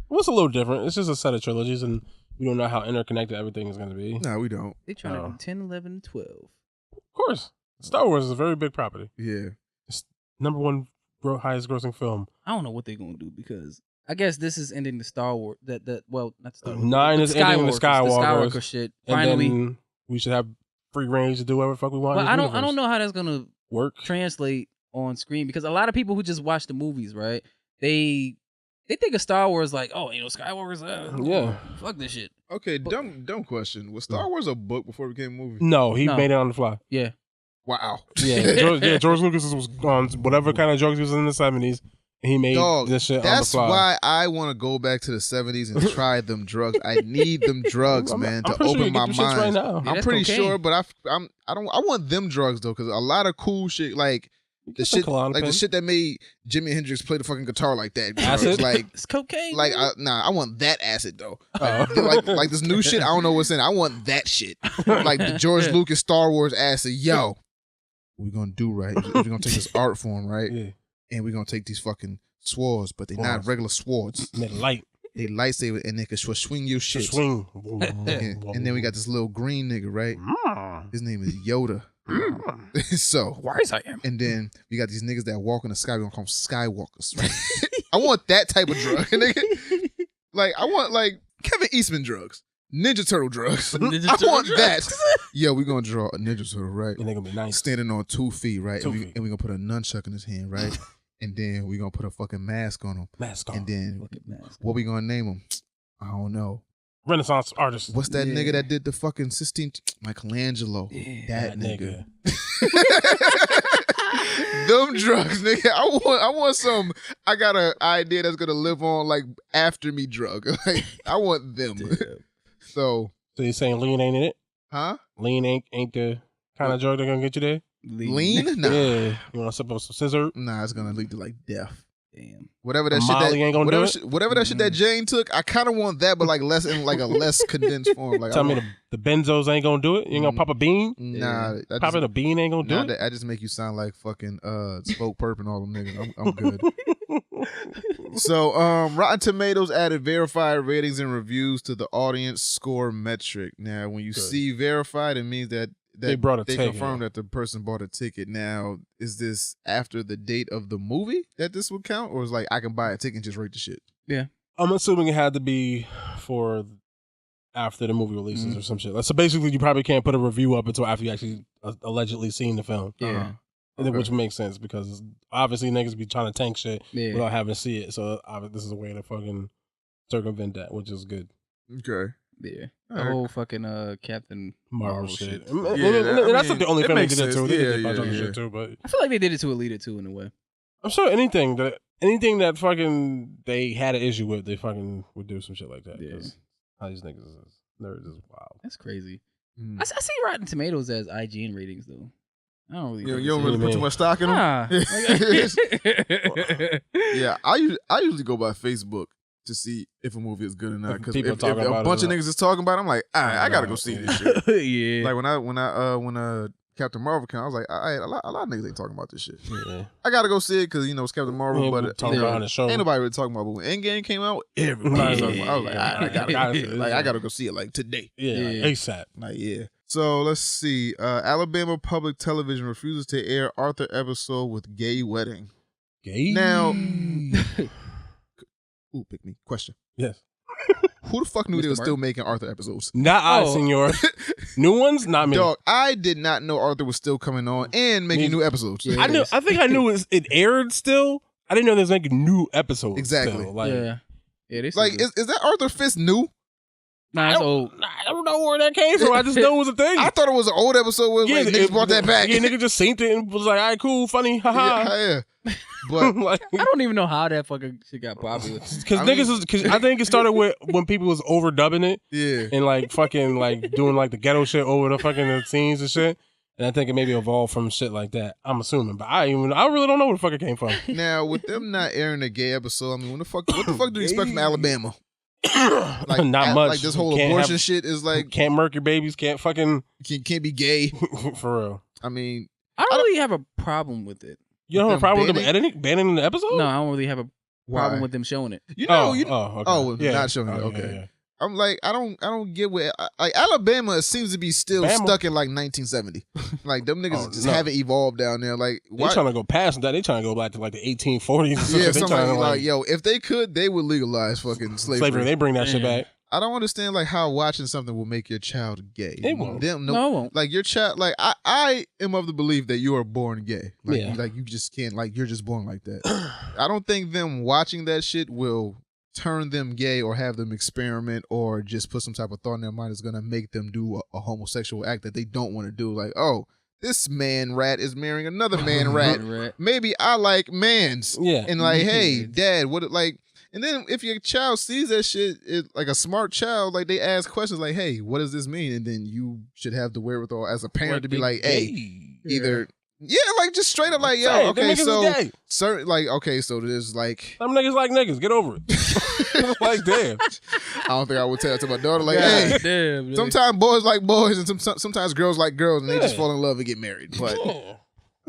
what's a little different? It's just a set of trilogies, and we don't know how interconnected everything is going to be. No, we don't. They trying to do 10, 11, and 12. Of course. Star Wars is a very big property. Yeah. It's number one highest grossing film. I don't know what they're gonna do because I guess this is ending the Star Wars. Well, not the Star Wars. 9 is ending the Skywalkers. The Skywalker shit. And Finally, then we should have free range to do whatever the fuck we want. but in I this don't universe. know how that's gonna Work. translate on screen because a lot of people who just watch the movies, right? They think of Star Wars like, oh, Skywalker's Yeah. fuck this shit. Okay, dumb question. Was Star Wars a book before it became a movie? No, he No. made it on the fly. Yeah. Wow. Yeah, George Lucas was on whatever kind of drugs he was in the 70s. And he made Dog, this shit on the that's fly. why I want to go back to the 70s and try them drugs. I need them drugs, man, I'm to pretty sure open you my get them shits mind. right now. Yeah, I'm that's pretty cocaine. sure, but I want them drugs though, because a lot of cool shit, like the Get some shit, Klonopin. like the shit that made Jimi Hendrix play the fucking guitar like that. Acid? Like, It's cocaine. like I want that acid though. Oh. Like this new shit. I don't know what's in it. I want that shit. Like the George Lucas Star Wars acid. Yo, what we gonna do right? We're gonna take this art form, right? Yeah. And we're gonna take these fucking swords, but they're not Swords. regular swords. Made light. They lightsaber and they can swing your shit. Swing. And then we got this little green nigga, right? His name is Yoda. So wise I am. and then we got these niggas that walk in the sky. We gonna call them Skywalkers, right? I want that type of drug, nigga. Like I want like Kevin Eastman drugs, Ninja Turtle drugs. Ninja I Turtle want drugs. that. Yo, we gonna draw a Ninja Turtle, right? And they're gonna be nice. Standing on 2 feet, right? 2 and, feet. and we gonna put a nunchuck in his hand, right? And then we gonna put a fucking mask on him. Mask on. And then Look at mask. what we gonna name him? I don't know. Renaissance artist. What's that Yeah. nigga that did the fucking Sistine? Michelangelo. Yeah, that that nigga. Them drugs, nigga. I want some. I got an idea that's gonna live on like after me drug. Like I want them. So, So you're saying lean ain't in it? huh? Lean ain't the kind of drug that's gonna get you there? Lean? Nah. Yeah. You want to sip up some scissor? Nah, it's gonna lead to like death. Damn. Whatever that A shit that Molly ain't gonna whatever do it? shit, whatever that shit that Jane took, I kind of want that, but like less in like a less condensed form. Like Tell I me want, the benzos ain't gonna do it? You ain't gonna pop a bean? nah, that Popping just, a bean ain't gonna do nah, it? that, I just make you sound like fucking Spoke Perp and all them niggas. I'm good. So, Rotten Tomatoes added verified ratings and reviews to the audience score metric. Now, when you Good. see verified, it means that They brought a they ticket. confirmed that the person bought a ticket. Now, is this after the date of the movie that this would count, or is like I can buy a ticket and just rate the shit? I'm assuming it had to be for after the movie releases or some shit. So basically, you probably can't put a review up until after you actually allegedly seen the film. Yeah. And then, Okay. which makes sense because obviously niggas be trying to tank shit Yeah. without having to see it. So this is a way to fucking circumvent that, which is good. Okay. Yeah. The Alright. whole fucking Captain Marvel shit. shit. Yeah, And that's I not the mean, only it film they makes did it to. sense. They did Yeah, a bunch of other yeah. shit too, but I feel like they did it to Alita too in a way. I'm sure anything that fucking they had an issue with, they fucking would do some shit like that. Yeah. 'Cause how these niggas is nerds is wild. That's crazy. Mm. I see Rotten Tomatoes as IGN ratings though. I don't really. You don't really What put do too you much stock in them. Nah. Yeah, I usually go by Facebook to see if a movie is good or not. If Because people if talking a about it bunch or of not. niggas is talking about it, I'm like, all right, I gotta go see this shit. yeah. Like when Captain Marvel came, I was like, all right, a lot of niggas ain't talking about this shit. Yeah. I gotta go see it because it's Captain Marvel, Yeah, but we'll talk about it on the show. ain't nobody really talking about. But when Endgame came out, everybody was talking about. I was like, all right, I gotta go see it like today. Yeah, Yeah. like ASAP. Like yeah. So let's see. Alabama Public Television refuses to air Arthur episode with gay wedding. Gay. Now, ooh, pick me. Question. Yes. Who the fuck knew they Mr. were still Martin? making Arthur episodes? Not I, Oh. senor. New ones, not me. Dog, I did not know Arthur was still coming on and making new episodes. Yeah. I knew. I think I knew it aired still. I didn't know they was making new episodes. Exactly. Still. Like, Yeah. They Like, is that Arthur Fist new? nah, it's old. I don't know where that came from. I just know it was a thing. I thought it was an old episode where like, niggas brought that back. Yeah, nigga just synced it and was like, all right, cool, funny, haha. yeah. But Like, I don't even know how that fucking shit got popular. because I niggas mean- is, cause I think it started with when people was overdubbing it yeah. and like fucking like doing like the ghetto shit over the fucking scenes and shit. And I think it maybe evolved from shit like that. I'm assuming, but I really don't know where the fuck it came from. Now, with them not airing a gay episode, I mean, what the fuck do you expect from Alabama? Not much. Like this whole Can't abortion have- shit is like Can't murk your babies. Can't fucking can't be gay. for real. I mean, I don't really have a problem with it. You don't have a problem with them Banning? banning the episode? No, I don't really have a why? problem with them showing it. You know, okay. not showing it. Okay. I'm like, I don't get where like Alabama seems to be still stuck in like 1970. Like them niggas haven't evolved down there. Like they trying to go past that. They trying to go back to like the 1840s. Yeah, something like yo, if they could, they would legalize fucking slavery. They bring that shit back. I don't understand like how watching something will make your child gay. It won't. No, it won't. Like your child, like I am of the belief that you are born gay. Like, yeah. Like you just can't, like you're just born like that. I don't think them watching that shit will turn them gay or have them experiment or just put some type of thought in their mind that's gonna make them do a homosexual act that they don't want to do. Like, oh, this man rat is marrying another man rat. Maybe I like mans. Yeah. And like, hey, dad, what like. And then if your child sees that shit, like a smart child, like they ask questions like, hey, what does this mean? And then you should have the wherewithal as a parent to be like, hey, either, like just straight up like, yo, okay, so certain, like, okay, so there's like. Some niggas like niggas, get over it. Like, damn. I don't think I would tell that to my daughter, like, hey, damn, sometimes boys like boys and sometimes girls like girls and they just fall in love and get married. But.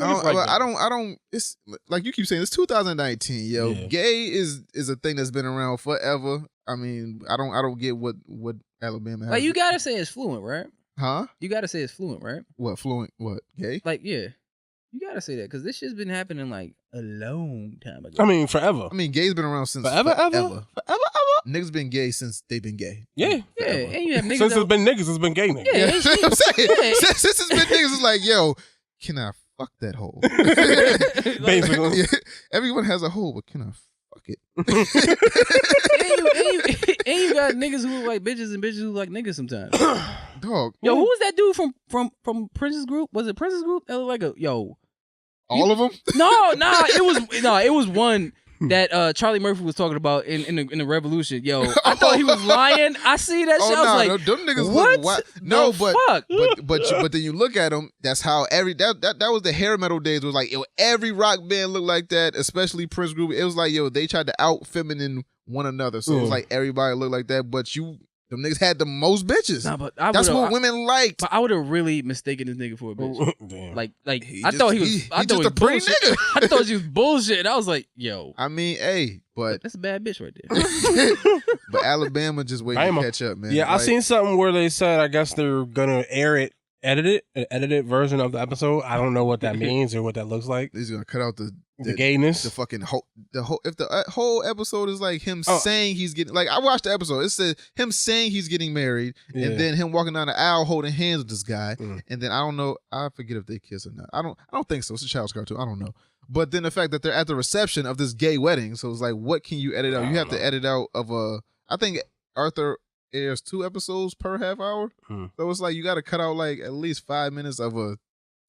I don't. It's like you keep saying. It's 2019, yo. Yeah. Gay is a thing that's been around forever. I mean, I don't get what Alabama has. Like you gotta say it's fluent, right? Huh? You gotta say it's fluent, right? What fluent? What gay? Like yeah, you gotta say that because this shit's been happening like a long time ago. I mean, forever. I mean, gay's been around since forever. Niggas been gay since they've been gay. Yeah, And you have niggas since it's been niggas, it's been gay niggas. Yeah, that's what I'm saying. Yeah. Since it's been niggas, it's like, yo, can I fuck that hole? Basically. Yeah. Everyone has a hole, but can I fuck it? and you got niggas who look like bitches and bitches who like niggas sometimes. Dog. Yo, who was that dude from Princess Group? Was it Princess Group? That looked like a all of them? No, it was one that Charlie Murphy was talking about in the Revolution. Yo, I thought he was lying. I see that shit. I was like, them niggas what? Look no, fuck? but then you look at them. That's how that was the hair metal days. It was like, yo, every rock band looked like that, especially Prince Group. It was like, yo, they tried to out feminine one another, so it was like everybody looked like that. But them niggas had the most bitches. Nah, but that's what women liked. But I would have really mistaken this nigga for a bitch. Damn. Like I thought he was. I thought just a pretty nigga. I thought he was bullshit. And I was like, yo. I mean, hey, but that's a bad bitch right there. But Alabama just waiting to catch up, man. Yeah, I seen something where they said I guess they're gonna air it, an edited version of the episode. I don't know what that means or what that looks like. He's gonna cut out the gayness, the fucking whole if the whole episode is like him saying he's getting, like I watched the episode, it said him saying he's getting married and then him walking down the aisle holding hands with this guy and then I don't know, I forget if they kiss or not. I don't think so. It's a child's cartoon. I don't know. But then the fact that they're at the reception of this gay wedding, so it's like, what can you edit out? You have to edit out of I think Arthur airs 2 episodes per half hour. So it's like you got to cut out like at least 5 minutes of a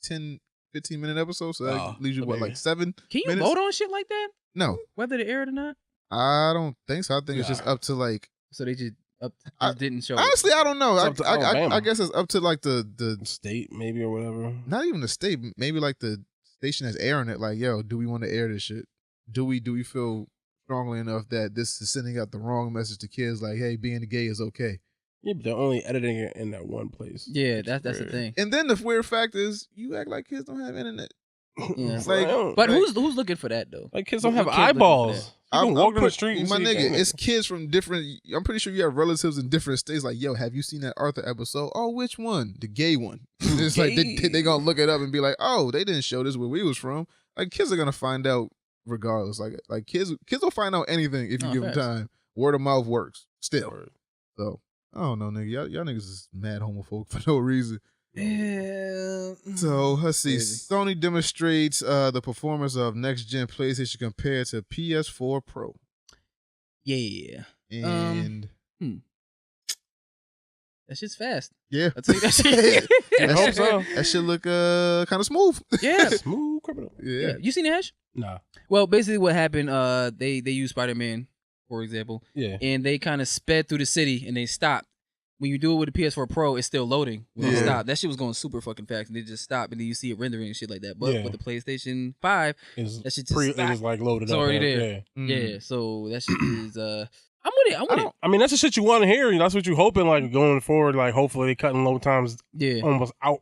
10-15-minute episode, so that leaves you like 7 Can you minutes? vote on shit like that? No. Whether to air it or not? I don't think so. I think it's just up to like. So they just didn't show. Honestly, I don't know. I guess it's up to like the state maybe or whatever. Not even the state. Maybe like the station that's airing it. Like, yo, do we want to air this shit? Do we feel strongly enough that this is sending out the wrong message to kids? Like, hey, being gay is okay. Yeah, but they're only editing it in that one place. Yeah, that's the thing. And then the weird fact is, you act like kids don't have internet. Yeah. It's like, but who's looking for that though? Like kids don't have eyeballs. You can walk down the street and my see nigga, it's kids from different. I'm pretty sure you have relatives in different states. Like, yo, have you seen that Arthur episode? Oh, which one? The gay one. It's like they gonna look it up and be like, oh, they didn't show this where we was from. Like, kids are gonna find out regardless. Like kids will find out anything if you give them time. Word of mouth works still. So I don't know, nigga. Y'all niggas is mad homophobic for no reason. Yeah. So let's see. Sony demonstrates the performance of next gen PlayStation compared to PS4 Pro. Yeah. And that shit's fast. Yeah. I'll tell you that shit. I hope so. That shit look kind of smooth. Yeah. Smooth criminal. Yeah. You seen the Hash? Nah. Well, basically what happened, they used Spider-Man, for example. Yeah. And they kind of sped through the city and they stopped. When you do it with the PS4 Pro, it's still loading when it stopped. That shit was going super fucking fast, and they just stopped, and then you see it rendering and shit like that. But with the PlayStation 5, that shit just it is like loaded it's up. already there. Yeah, so that shit is. I'm with it. I mean, that's the shit you want to hear. That's what you're hoping, like going forward. Like, hopefully, they cutting load times almost out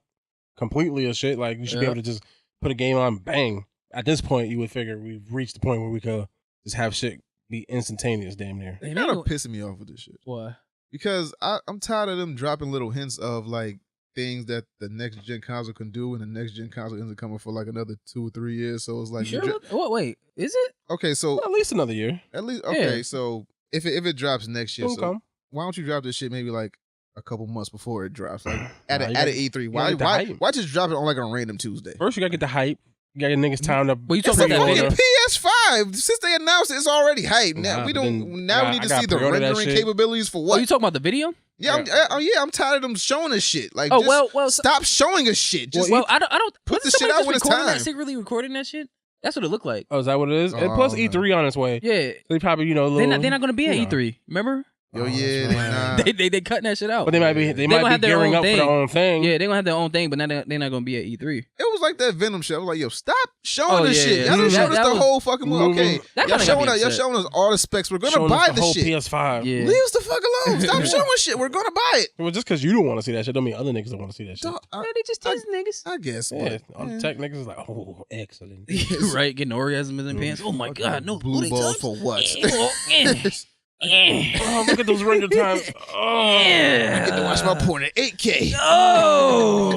completely or shit. Like, you should be able to just put a game on, bang. At this point, you would figure we've reached the point where we could just have shit be instantaneous, damn near. You're kind of pissing me off with this shit. Why? because I'm tired of them dropping little hints of like things that the next gen console can do, and the next gen console isn't coming for like another 2 or 3 years. So it's like, You sure? What? Wait, is it? okay, so Well, at least another year. okay, Yeah. so if it drops next year, It'll so come. why don't you drop this shit maybe like a couple months before it drops, like at Nah, a you at gotta- an E3? you Why gotta get the hype. why just drop it on like a random Tuesday? First, you gotta get the hype. You gotta get niggas time to. Well, you It's talking a about that fucking video? PS5. Since they announced it, it's already hype. Now Nah, we but don't. then Now we I need to gotta see the pre-order that rendering shit. capabilities for Oh, what? you talking about the video? Yeah, I'm tired of them showing us shit. Like, Oh, just well, stop showing us shit. Just Well, I don't. put the wasn't shit somebody out just when it's recording time. That secretly recording that shit. That's what it looked like. Oh, is that what it is? And plus, Oh, E3 on its way. Yeah, They probably, a little. they're not gonna be at you know. E3. Remember? Yo, Oh, yeah, that's right. nah. They cutting that shit out. But they might be gonna have their gearing own up for thing. their own thing. Yeah, they're gonna have their own thing, but they're not gonna be at E3. It was like that Venom shit. I was like, yo, stop showing Oh, us yeah, shit. yeah. Y'all done That- showed us that the was- whole fucking movie. Okay, That y'all kinda got me y'all upset. showing us all the specs. We're gonna Showing buy us the this whole shit. PS5. Yeah. Leave us the fuck alone. Stop showing shit. We're gonna buy it. Well, just because you don't want to see that shit, don't mean other niggas don't want to see that shit. Dog, Yeah, they just tease niggas. I guess. Yeah, But, all the tech niggas is like, oh, excellent. Right, getting orgasms in their pants. Oh my god, no blue booty ball touch. for what? Oh, look at those render times. Oh, I get to watch my porn at 8K. Oh,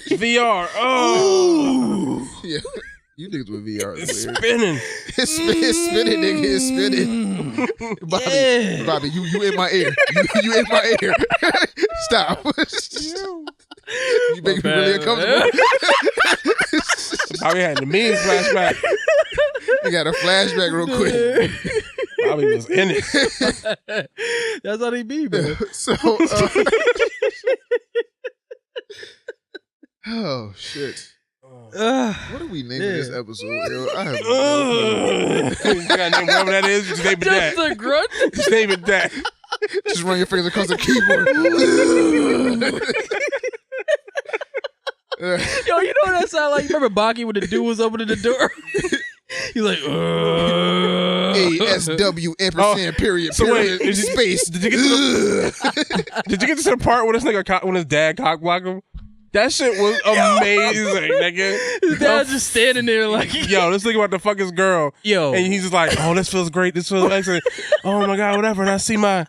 VR. Oh, Yeah. You niggas with VR is it's weird. spinning. It's spinning, nigga. It's spinning. Bobby, Yeah. Bobby, you in my ear. You in my ear. Stop. You make me really uncomfortable. Bobby had the mean flashback. You got a flashback real quick. Bobby was in it. that's how they be, man. So, oh shit. What are we naming this episode? Yo, I have no clue. You gotta name whatever that is. Just name it Just that. a grunt. Just name it that. Just run your fingers across the keyboard. Yo, you know what that sound like? You remember Baki when the dude was opening the door? He's like, ASW ampersand period So wait, period is it- space. Did you get to the part where this nigga when his dad cock blocked him? That shit was amazing, nigga. his dad just standing there like, Yo, this nigga about to fuck his girl. yo, And he's just like, oh, this feels great. This feels excellent. Oh my God, whatever. And I see my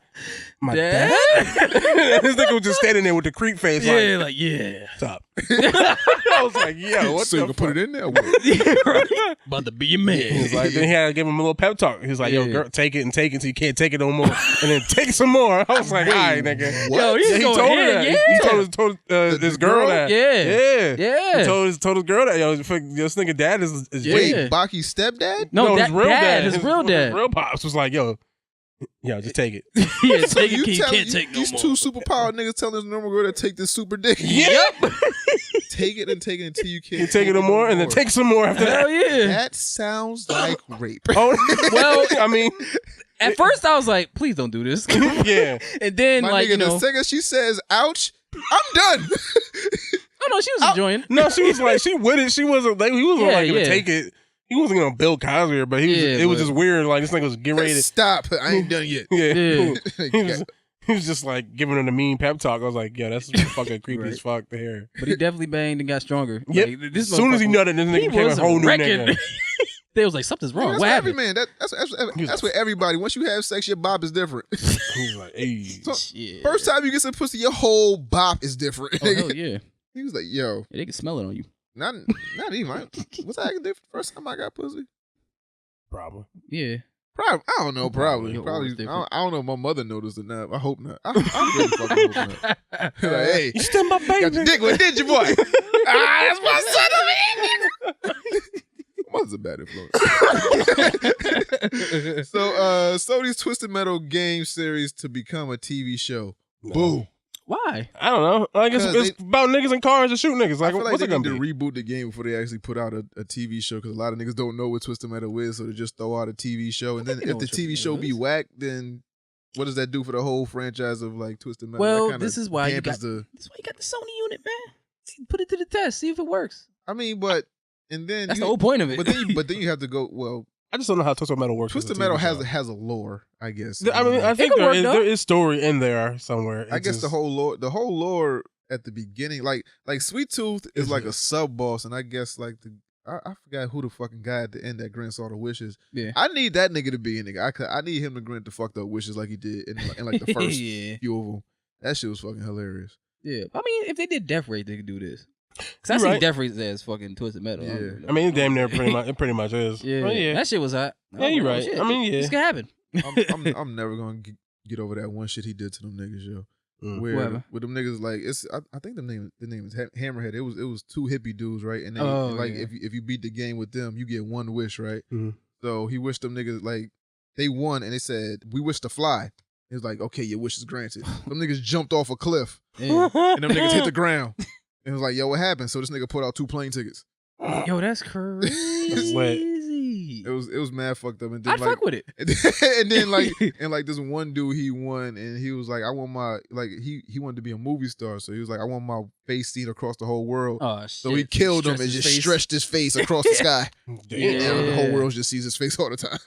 dad. This nigga was just standing there with the creep face. yeah, Like, like, yeah. stop. I was like, yo, what So you the can put fuck? it in there. What? About to be a man. He's like, then he had to give him a little pep talk. He was like, yo, Yeah. girl, take it and take it until you can't take it no more. And then take some more. I was like, all right, nigga. What? Yo, he's Yeah, he going told her in, that. yeah. He told this girl girl? that. Yeah. Yeah. Yeah. He told his girl that, yo, this nigga dad is Yeah. Wait, Jay. Baki's stepdad? No, his real dad. his real dad. His real pops was like, yo, just take it. Yeah, So take it, you telling- can't take no these more. two superpowered niggas telling this normal girl to take this super dick. Yep. Take it and take it until you can't You take it no more and then take some more after that. Hell yeah. That sounds like rape. Oh, Well, I mean, at first I was like, please don't do this. yeah. And then, My like, nigga, you know, the second she says, ouch, I'm done. oh no, she was enjoying it. No, she was like, she with it. She wasn't like, he wasn't Yeah, like gonna yeah. take it. He wasn't gonna Bill Cosby her, but he was. Yeah, it was but- just weird. Like this nigga was getting ready to. Stop. I ain't done yet. Yeah. Yeah. He was just like giving her the mean pep talk. I was like, yo, that's fucking creepy as fuck to hear. But he definitely banged and got stronger. Yep. Like, this As soon as he motherfucker- nutted, this nigga he became a was whole new wrecking. nigga. They was like, something's wrong. That's What for every happened? man. That's for everybody. Once you have sex, your bop is different. He was like, hey. So, Yeah. first time you get some pussy, your whole bop is different. Oh, hell yeah. He was like, yo, Yeah, they can smell it on you. not even. What's that different? First time I got pussy? Probably. Yeah. Probably. I don't know. Probably. Your Probably. oral is different. I don't know if my mother noticed or not. I hope not. I'm really fucking hoping not. Like, hey, You still my baby. got your dick with, did you, boy? That's my son of a Mother's a bad influence. So, Sony's Twisted Metal game series to become a TV show. Boo. Why? I don't know. Like it's 'Cause about niggas and cars and shoot niggas. I Like, feel like what's they it gonna need be? to reboot the game before they actually put out a TV show, because a lot of niggas don't know what Twisted Metal is, so they just throw out a TV show. And then think they if know the what Twisted TV show Metal be is. whack, then what does that do for the whole franchise of like Twisted Metal? Well, That kinda this is why you dampens got the. this is why you got the Sony unit, man. Put it to the test. See if it works. I mean, but and then That's the whole point of it. but then you have to go. Well, I just don't know how Twisted Metal works. as a Twisted TV Metal show. has a lore, I guess. I mean, I think could work, though. there is story in there somewhere. I It's guess just- the whole lore at the beginning, like Sweet Tooth is like a sub boss, and I guess like I forgot who the fucking guy at the end that grants all the wishes. Yeah. I need that nigga to be a nigga. I need him to grant the fucked up wishes like he did in like the first Yeah. few of them. That shit was fucking hilarious. Yeah. I mean, if they did Death Race, they could do this. Cause I see Death Race as fucking Twisted Metal. Yeah. I mean, it's damn near pretty much. It pretty much is. Yeah. Well, yeah. That shit was hot. Yeah, you're right. Shit, I mean, yeah. This could happen. I'm never gonna get over that one shit he did to them niggas, yo. Where Whatever. with them niggas like it's I think the name is Hammerhead. It was two hippie dudes, right? And they, if you beat the game with them, you get one wish, right? Mm-hmm. So he wished them niggas like they won, and they said we wish to fly. He was like, okay, your wish is granted. Them niggas jumped off a cliff, Yeah. and them niggas hit the ground. And it was like, yo, what happened? So this nigga put out 2 plane tickets. Yo, that's crazy. It was mad fucked up. And then I'd fuck with it. and then like this one dude he won, and he was like, I want my he wanted to be a movie star, so he was like, I want my face seen across the whole world. Oh shit! So he killed him and just stretched his face across the sky. Damn. And the whole world just sees his face all the time.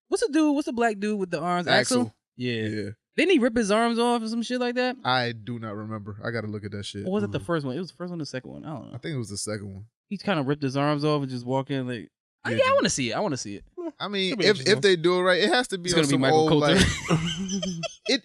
What's the black dude with the arms? Axel? Yeah. Didn't he rip his arms off or some shit like that? I do not remember. I got to look at that shit. Or was it the first one? It was the first one or the second one? I don't know. I think it was the second one. He kind of ripped his arms off and just walk in like, I want to see it. I want to see it. I mean, if they do it right, it has to be It's on gonna be some Michael old Coulter. like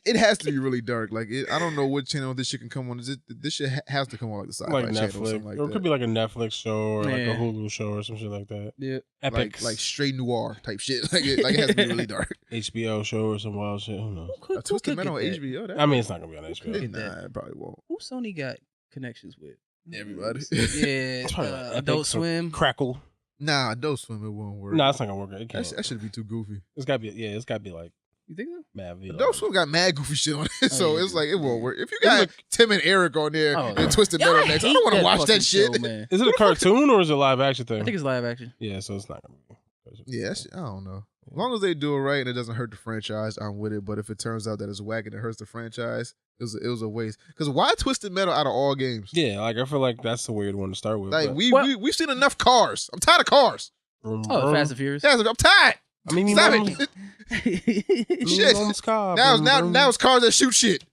it has to be really dark. Like I don't know what channel this shit can come on. This shit has to come on like the sci-fi Like channel or Netflix, something like or it that. could be like a Netflix show or like a Yeah. Hulu show or some shit like that. Yeah. Epics, like straight noir type shit. Like it has to be really dark. HBO show or some wild shit. Who knows? A Twisted Metal on HBO. That, I mean, it's not gonna be on HBO. nah, it probably won't. Who Sony got connections with? Everybody. Yeah, It's probably like Epic Adult or Swim. Crackle. Nah, Adult Swim, it won't work. No, it's not gonna work. It can't. That should be too goofy. It's gotta be. Yeah, it's gotta be like You think so? Mad V. Adult Swim got mad goofy shit on it, so yeah. it's like it won't work. If you got Tim and Eric on there Oh, and Twisted Metal next, I don't want to watch that shit. Show, man. Is it a cartoon or is it a live action thing? I think it's live action. Yeah, so it's not gonna be. Yeah, that shit, I don't know. As long as they do it right and it doesn't hurt the franchise, I'm with it. But if it turns out that it's whack and it hurts the franchise, it was a waste. Because why Twisted Metal out of all games? Yeah, like I feel like that's a weird one to start with. Like but- we've seen enough cars. I'm tired of cars. Oh, Fast and Furious. Yeah, I'm tired. I mean, Stop know, it. Shit. Now now it's cars that shoot shit.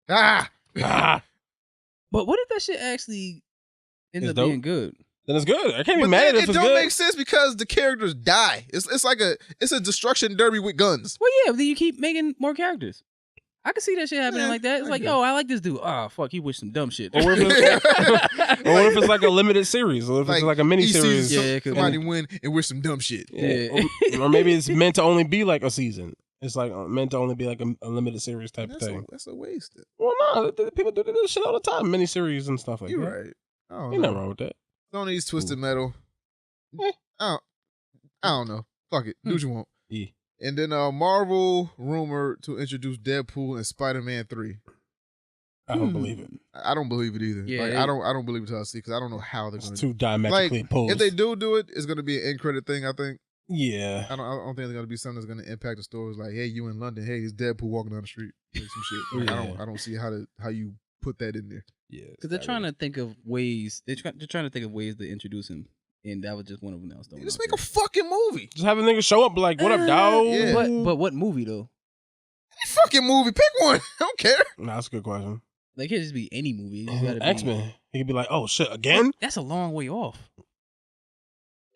Ah. But what if that shit actually ends It's up dope. being good? Then it's good. I can't be But mad then at it if it it's don't good. make sense because the characters die. It's like a destruction derby with guns. Well, yeah, then you keep making more characters. I can see that shit happening Yeah, like that. It's I like, get yo, I like this dude. Oh, fuck, he wished some dumb shit. Or what if it's like a limited series? Or if it's like a mini he series? sees Yeah, it could somebody be. win and wish some dumb shit. Yeah. Or maybe it's meant to only be like a season. It's like meant to only be like a limited series type of thing. That's a waste. Well, no, people do this shit all the time, mini series and stuff like You're that. right. I don't Ain't know. nothing wrong with that. Sony's Twisted Metal. Eh. I don't know. Fuck it. Do what you want. Yeah. And then Marvel rumored to introduce Deadpool and Spider-Man 3. I don't believe it. I don't believe it either. Yeah, Like, it- I don't believe it till I see because I don't know how they're It's going too diametrically opposed. If they do it, it's going to be an end credit thing. I think. Yeah. I don't think it's going to be something that's going to impact the stories. Like, hey, you in London? Hey, it's Deadpool walking down the street. Or some shit. Like, Yeah. I don't see how you put that in there. Yeah. Because they're trying to think of ways. They're trying to think of ways to introduce him, and that was just one of them. That was Just make a fucking movie. Just have a nigga show up like, what up, dog? yeah. But what movie though? Any fucking movie. Pick one. I don't care. Nah, that's a good question. Like, it can't just be any movie. It just gotta be X-Men. He could be like, oh shit, again? That's a long way off.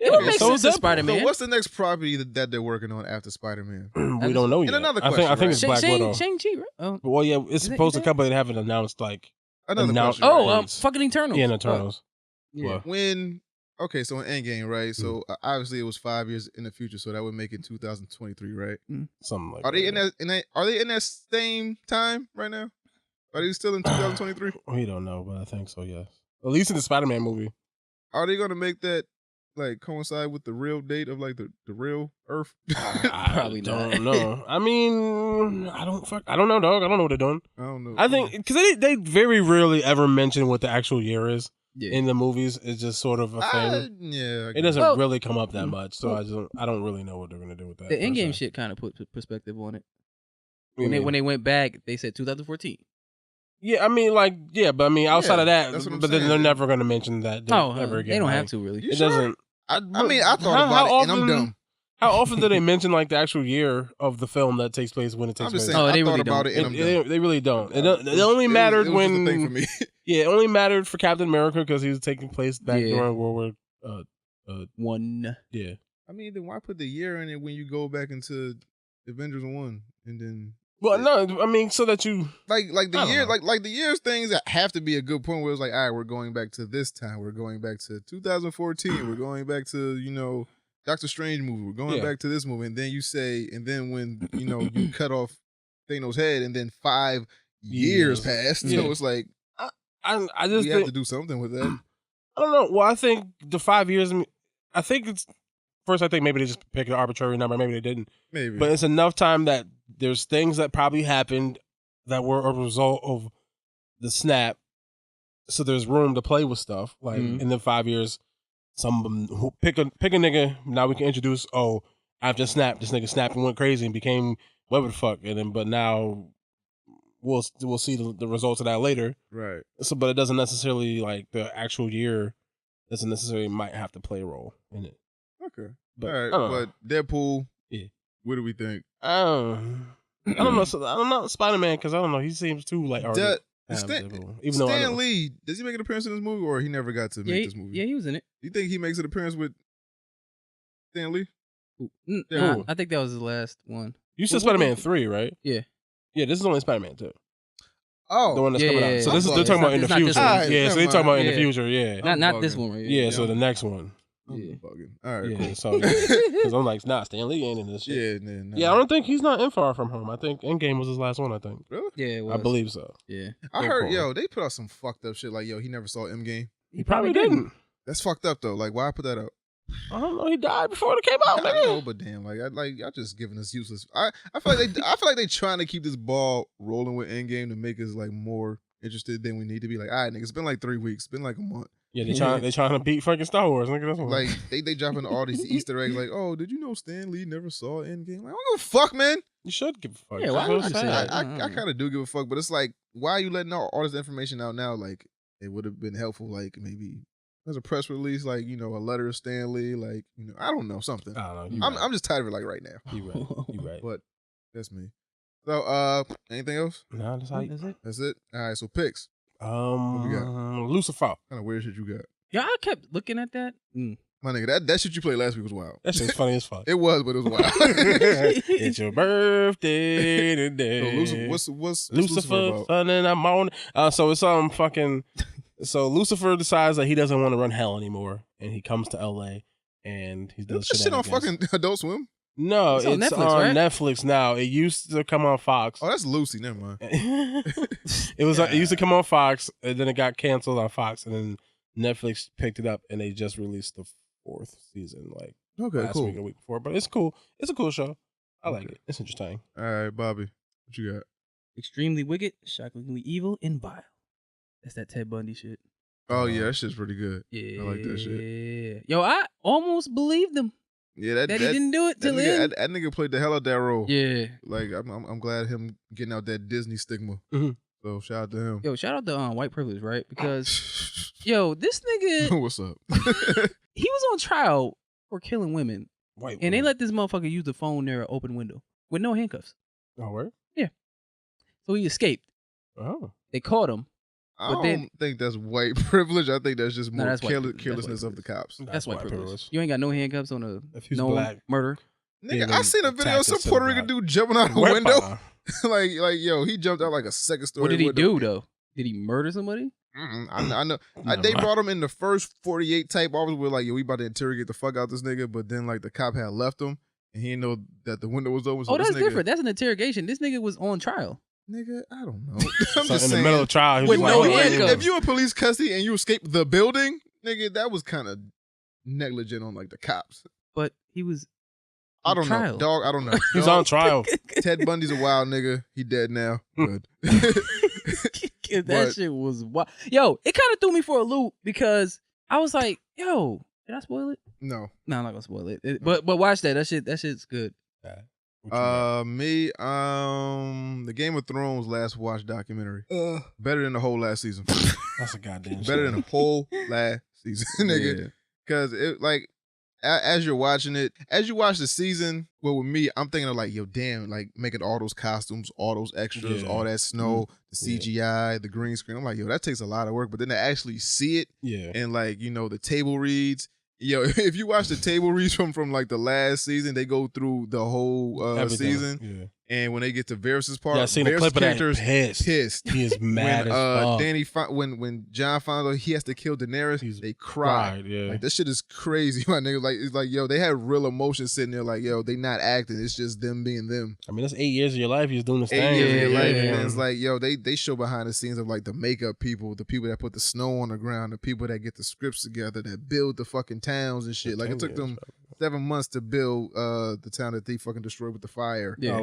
Yeah, It would make so sense is to Deadpool. Spider-Man. So what's the next property that they're working on after Spider-Man? We don't know yet. another I think question, it's Black Widow. Shang-Chi, right? Oh, Well, yeah, it's Is it- supposed is to come, but they haven't announced like Another announced. question. oh, dates. fucking Eternals. Yeah, in Eternals. Yeah. What? When so in Endgame, right? So obviously it was 5 years in the future, so that would make it 2023, right? Something like Are they that. are they in that same time right now? Are they still in 2023? We don't know, but I think so, yes. At least in the Spider-Man movie. Are they gonna make that like coincide with the real date of like the real Earth? Probably not. don't know. I mean, I don't know, dog. I don't know what they're doing. I don't know. I think because they very rarely ever mention what the actual year is Yeah. in the movies. It's just sort of a thing. Yeah, I It guess. doesn't Well- really come up that much, so I don't really know what they're gonna do with that. The per Endgame se. shit kind of put perspective on it. What do you mean? When they went back, they said 2014. Yeah, I mean, like, yeah, but I mean, outside Yeah, of that, that's what I'm but then saying. they're never gonna mention that ever again. they don't like, have to really. You It sure? doesn't. I mean, I thought How about it, and I'm often- dumb. How often do they mention like the actual year of the film that takes place when it takes I'm just place? saying. Oh, I they thought really about don't. it, and I'm dumb. They really don't. It only mattered it was when just a thing for me. yeah, it only mattered for Captain America because he was taking place back Yeah. during World War One. Yeah. I mean, then why put the year in it when you go back into Avengers 1 and then? Well, no, I mean, so that you like the I don't year, know. like the years things that have to be a good point where it's like, all right, we're going back to this time. We're going back to 2014. We're going back to Doctor Strange movie. We're going back to this movie, and then you say, and then when you cut off Thanos' head, and then 5 years passed. Yeah. So it's like I just we have to do something with that. I don't know. Well, I think the 5 years. I think it's first. I think maybe they just picked an arbitrary number. Maybe they didn't. Maybe, but it's enough time that there's things that probably happened that were a result of the snap. So there's room to play with stuff. Like in the 5 years, who pick a nigga. Now we can introduce. Oh, after snap, this nigga snapped and went crazy and became whatever the fuck. And then, but now we'll see the results of that later. Right. So, but it doesn't necessarily like the actual year doesn't necessarily might have to play a role in it. Okay. But, all right. I don't know. But Deadpool. Yeah. What do we think? I don't know. So, I don't know Spider-Man because I don't know. He seems too like already. Even though Stan Lee, does he make an appearance in this movie, or he never got to make this movie? Yeah, he was in it. You think he makes an appearance with Stan Lee? Nah, I think that was the last one. You said Spider-Man 3, right? Yeah. Yeah, this is only Spider-Man 2. Oh, the one that's coming out. So yeah. they're talking about in the future. Right, yeah, so they're talking about in the future. Yeah, not this one right here. Yeah, so the next one. Yeah. All right, yeah, cool. So because I'm like, nah, Stan Lee ain't in this shit. Yeah, nah. Yeah, I don't think he's not in Far From Home. I think Endgame was his last one. I think. Really? Yeah, it was. I believe so. Yeah, I heard, they put out some fucked up shit. Like, he never saw Endgame. He probably didn't. That's fucked up though. Like, why put that up? I don't know. He died before it came out. I know, but damn, y'all just giving us useless. I feel like they trying to keep this ball rolling with Endgame to make us like more interested than we need to be. Like, all right, nigga, it's been like 3 weeks. It's been like a month. Yeah, they trying to beat fucking Star Wars. Nigga, that's what like they dropping all these Easter eggs. Like, oh, did you know Stan Lee never saw Endgame? Like, I don't give a fuck, man. You should give a fuck. Yeah, why would you say that? I kind of do give a fuck, but it's like, why are you letting all this information out now? Like, it would have been helpful. Like, maybe there's a press release, like, a letter to Stan Lee, like, I don't know, something. I don't know. I'm just tired of it, like, right now. You right. But that's me. So, anything else? No, that's how you. That's it. All right. So picks. What we got? Lucifer. Kind of weird shit you got. Yeah, I kept looking at that. My nigga, that shit you played last week was wild. That shit's funny as fuck. It was, but it was wild. It's your birthday today. So what's Lucifer about? fun in the morning. So it's fucking. So Lucifer decides that he doesn't want to run hell anymore, and he comes to LA, and he does That shit on fucking Adult Swim. No, it's on Netflix, right? Netflix now. It used to come on Fox. Oh, that's Lucy. Never mind. It used to come on Fox, and then it got canceled on Fox, and then Netflix picked it up, and they just released the 4th season, like last week or week before. But it's cool. It's a cool show. I like it. It's interesting. All right, Bobby, what you got? Extremely wicked, shockingly evil, and vile. That's that Ted Bundy shit. Oh yeah, that shit's pretty good. Yeah, I like that shit. Yo, I almost believed him. Yeah, that he didn't do it till the end. That nigga played the hell out of that role. Yeah, like I'm glad him getting out that Disney stigma. Mm-hmm. So shout out to him. Yo, shout out to white privilege, right? Because yo, this nigga, what's up? he was on trial for killing women, White and they let this motherfucker use the phone near an open window with no handcuffs. Oh, where? Yeah. So he escaped. Oh. They caught him. I don't think that's white privilege. I think that's just more carelessness of the cops. That's white privilege. You ain't got no handcuffs on a black. murder. Nigga, I seen a video of some Puerto Rican dude jumping out a window. like yo, he jumped out like a second story. What did he window. do though? Did he murder somebody? I know. They brought him in the first 48 type office where like, yo, we about to interrogate the fuck out this nigga, but then like the cop had left him and he didn't know that the window was open. So that's different. That's an interrogation. This nigga was on trial. Nigga, I don't know. I'm so just in saying, the middle of trial, with no handcuffs. If you in police custody and you escape the building, nigga, that was kind of negligent on like the cops. But he was. I don't know, dog. I don't know. He's on trial. Ted Bundy's a wild nigga. He dead now. Good. That shit was wild. Yo, it kind of threw me for a loop because I was like, yo, did I spoil it? No, I'm not gonna spoil it. But watch that. That shit's good. Me, the Game of Thrones last watch documentary. Better than the whole last season. That's a goddamn better than the whole last season, nigga. Because it like as you're watching it, as you watch the season, well, with me, I'm thinking of like, yo, damn, like making all those costumes, all those extras, all that snow, the CGI, the green screen. I'm like, yo, that takes a lot of work. But then to actually see it, and like, the table reads, Yo, if you watch the table reads from like the last season, they go through the whole Everything. season. Yeah. And when they get to Varys's part, Yeah, I seen a Varys' clip of that. character's Pissed. He is mad when as fuck. when Jon finds out he has to kill Daenerys, they cry. Yeah. Like this shit is crazy, my nigga. Like it's like yo, they had real emotion sitting there. Like yo, they not acting. It's just them being them. I mean, that's 8 years of your life. You're doing this 8 thing. years of your life, Yeah. and it's like yo, they show behind the scenes of like the makeup people, the people that put the snow on the ground, the people that get the scripts together, that build the fucking towns and shit. Like it took them 7 months to build the town that they fucking destroyed with the fire. Yeah.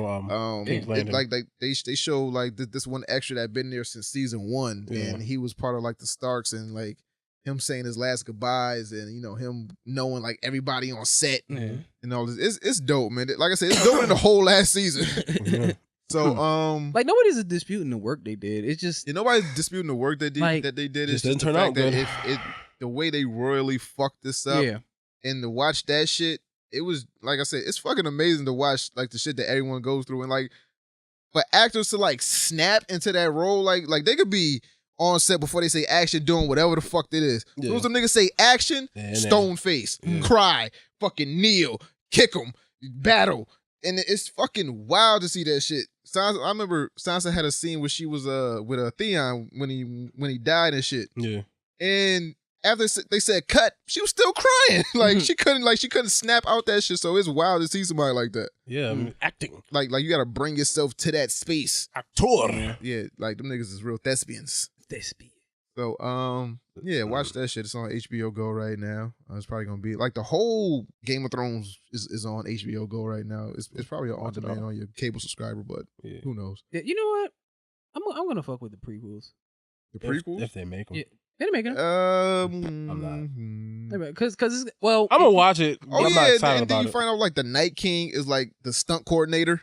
They show like this one extra that been there since season 1, and he was part of like the Starks, and like him saying his last goodbyes, and you know him knowing like everybody on set and all this. It's dope, man. Like I said, it's dope in the whole last season. So like nobody's disputing the work they did. It's just nobody's disputing the work that they did. It's didn't just turn the out fact good. that the way they royally fucked this up. Yeah. And to watch that shit, it was like I said, it's fucking amazing to watch like the shit that everyone goes through, and like for actors to like snap into that role, like they could be on set before they say action doing whatever the fuck it is. Yeah. Those niggas say action, stone face, cry, fucking kneel, kick them, battle. And it's fucking wild to see that shit. Sansa, I remember Sansa had a scene where she was with Theon when he died and shit. Yeah. And after they said cut, she was still crying. Like she couldn't snap out that shit. So it's wild to see somebody like that. Yeah, I mean, acting. Like you gotta bring yourself to that space. Actor. Yeah, like them niggas is real thespians. So yeah, watch that shit. It's on HBO Go right now. It's probably gonna be like the whole Game of Thrones is on HBO Go right now. It's probably on demand on your cable subscriber, but who knows? Yeah, you know what? I'm gonna fuck with the prequels. The prequels? If they make them. Yeah. They're making it. I'm not. Because well, I'm gonna watch it. Oh I'm yeah, not excited and then about you it. find out like the Night King is like the stunt coordinator.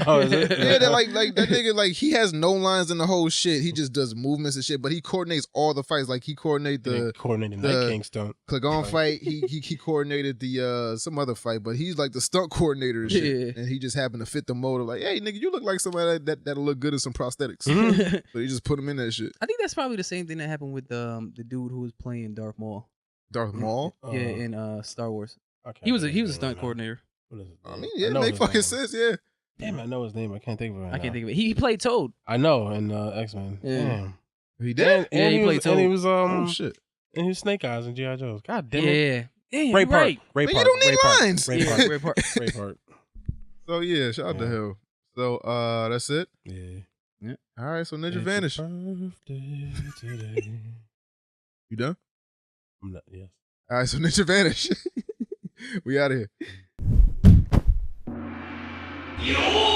Oh, is it? Yeah, that like that nigga, like he has no lines in the whole shit. He just does movements and shit, but he coordinates all the fights. Like he coordinated the Night King stunt. Clegane fight. He coordinated the some other fight, but he's like the stunt coordinator and shit. Yeah. And he just happened to fit the mold of like, hey nigga, you look like somebody that'll look good in some prosthetics. So he just put him in that shit. I think that's probably the same thing that happened with the dude who was playing Darth Maul. Darth Maul? Yeah, in Star Wars. Okay, He was a stunt coordinator. What is it? I mean, yeah, it make fucking sense, yeah. Damn, I know his name. I can't think of it right I can't now. think of it. He played Toad. I know, in X-Men. Yeah. Damn. He did? Yeah, he played Toad. And he was Oh shit. and he was Snake Eyes in G.I. Joe's. God damn it. Yeah. Damn, Great part. right. Great Man, part. you don't need Great part. lines. Great Yeah, part. great part. Great part. So yeah, shout out to him. So that's it. Yeah. All right, so Ninja Vanish. Birthday today. You done? I'm not. Yes. All right, so Ninja Vanish. We out of here. Yo!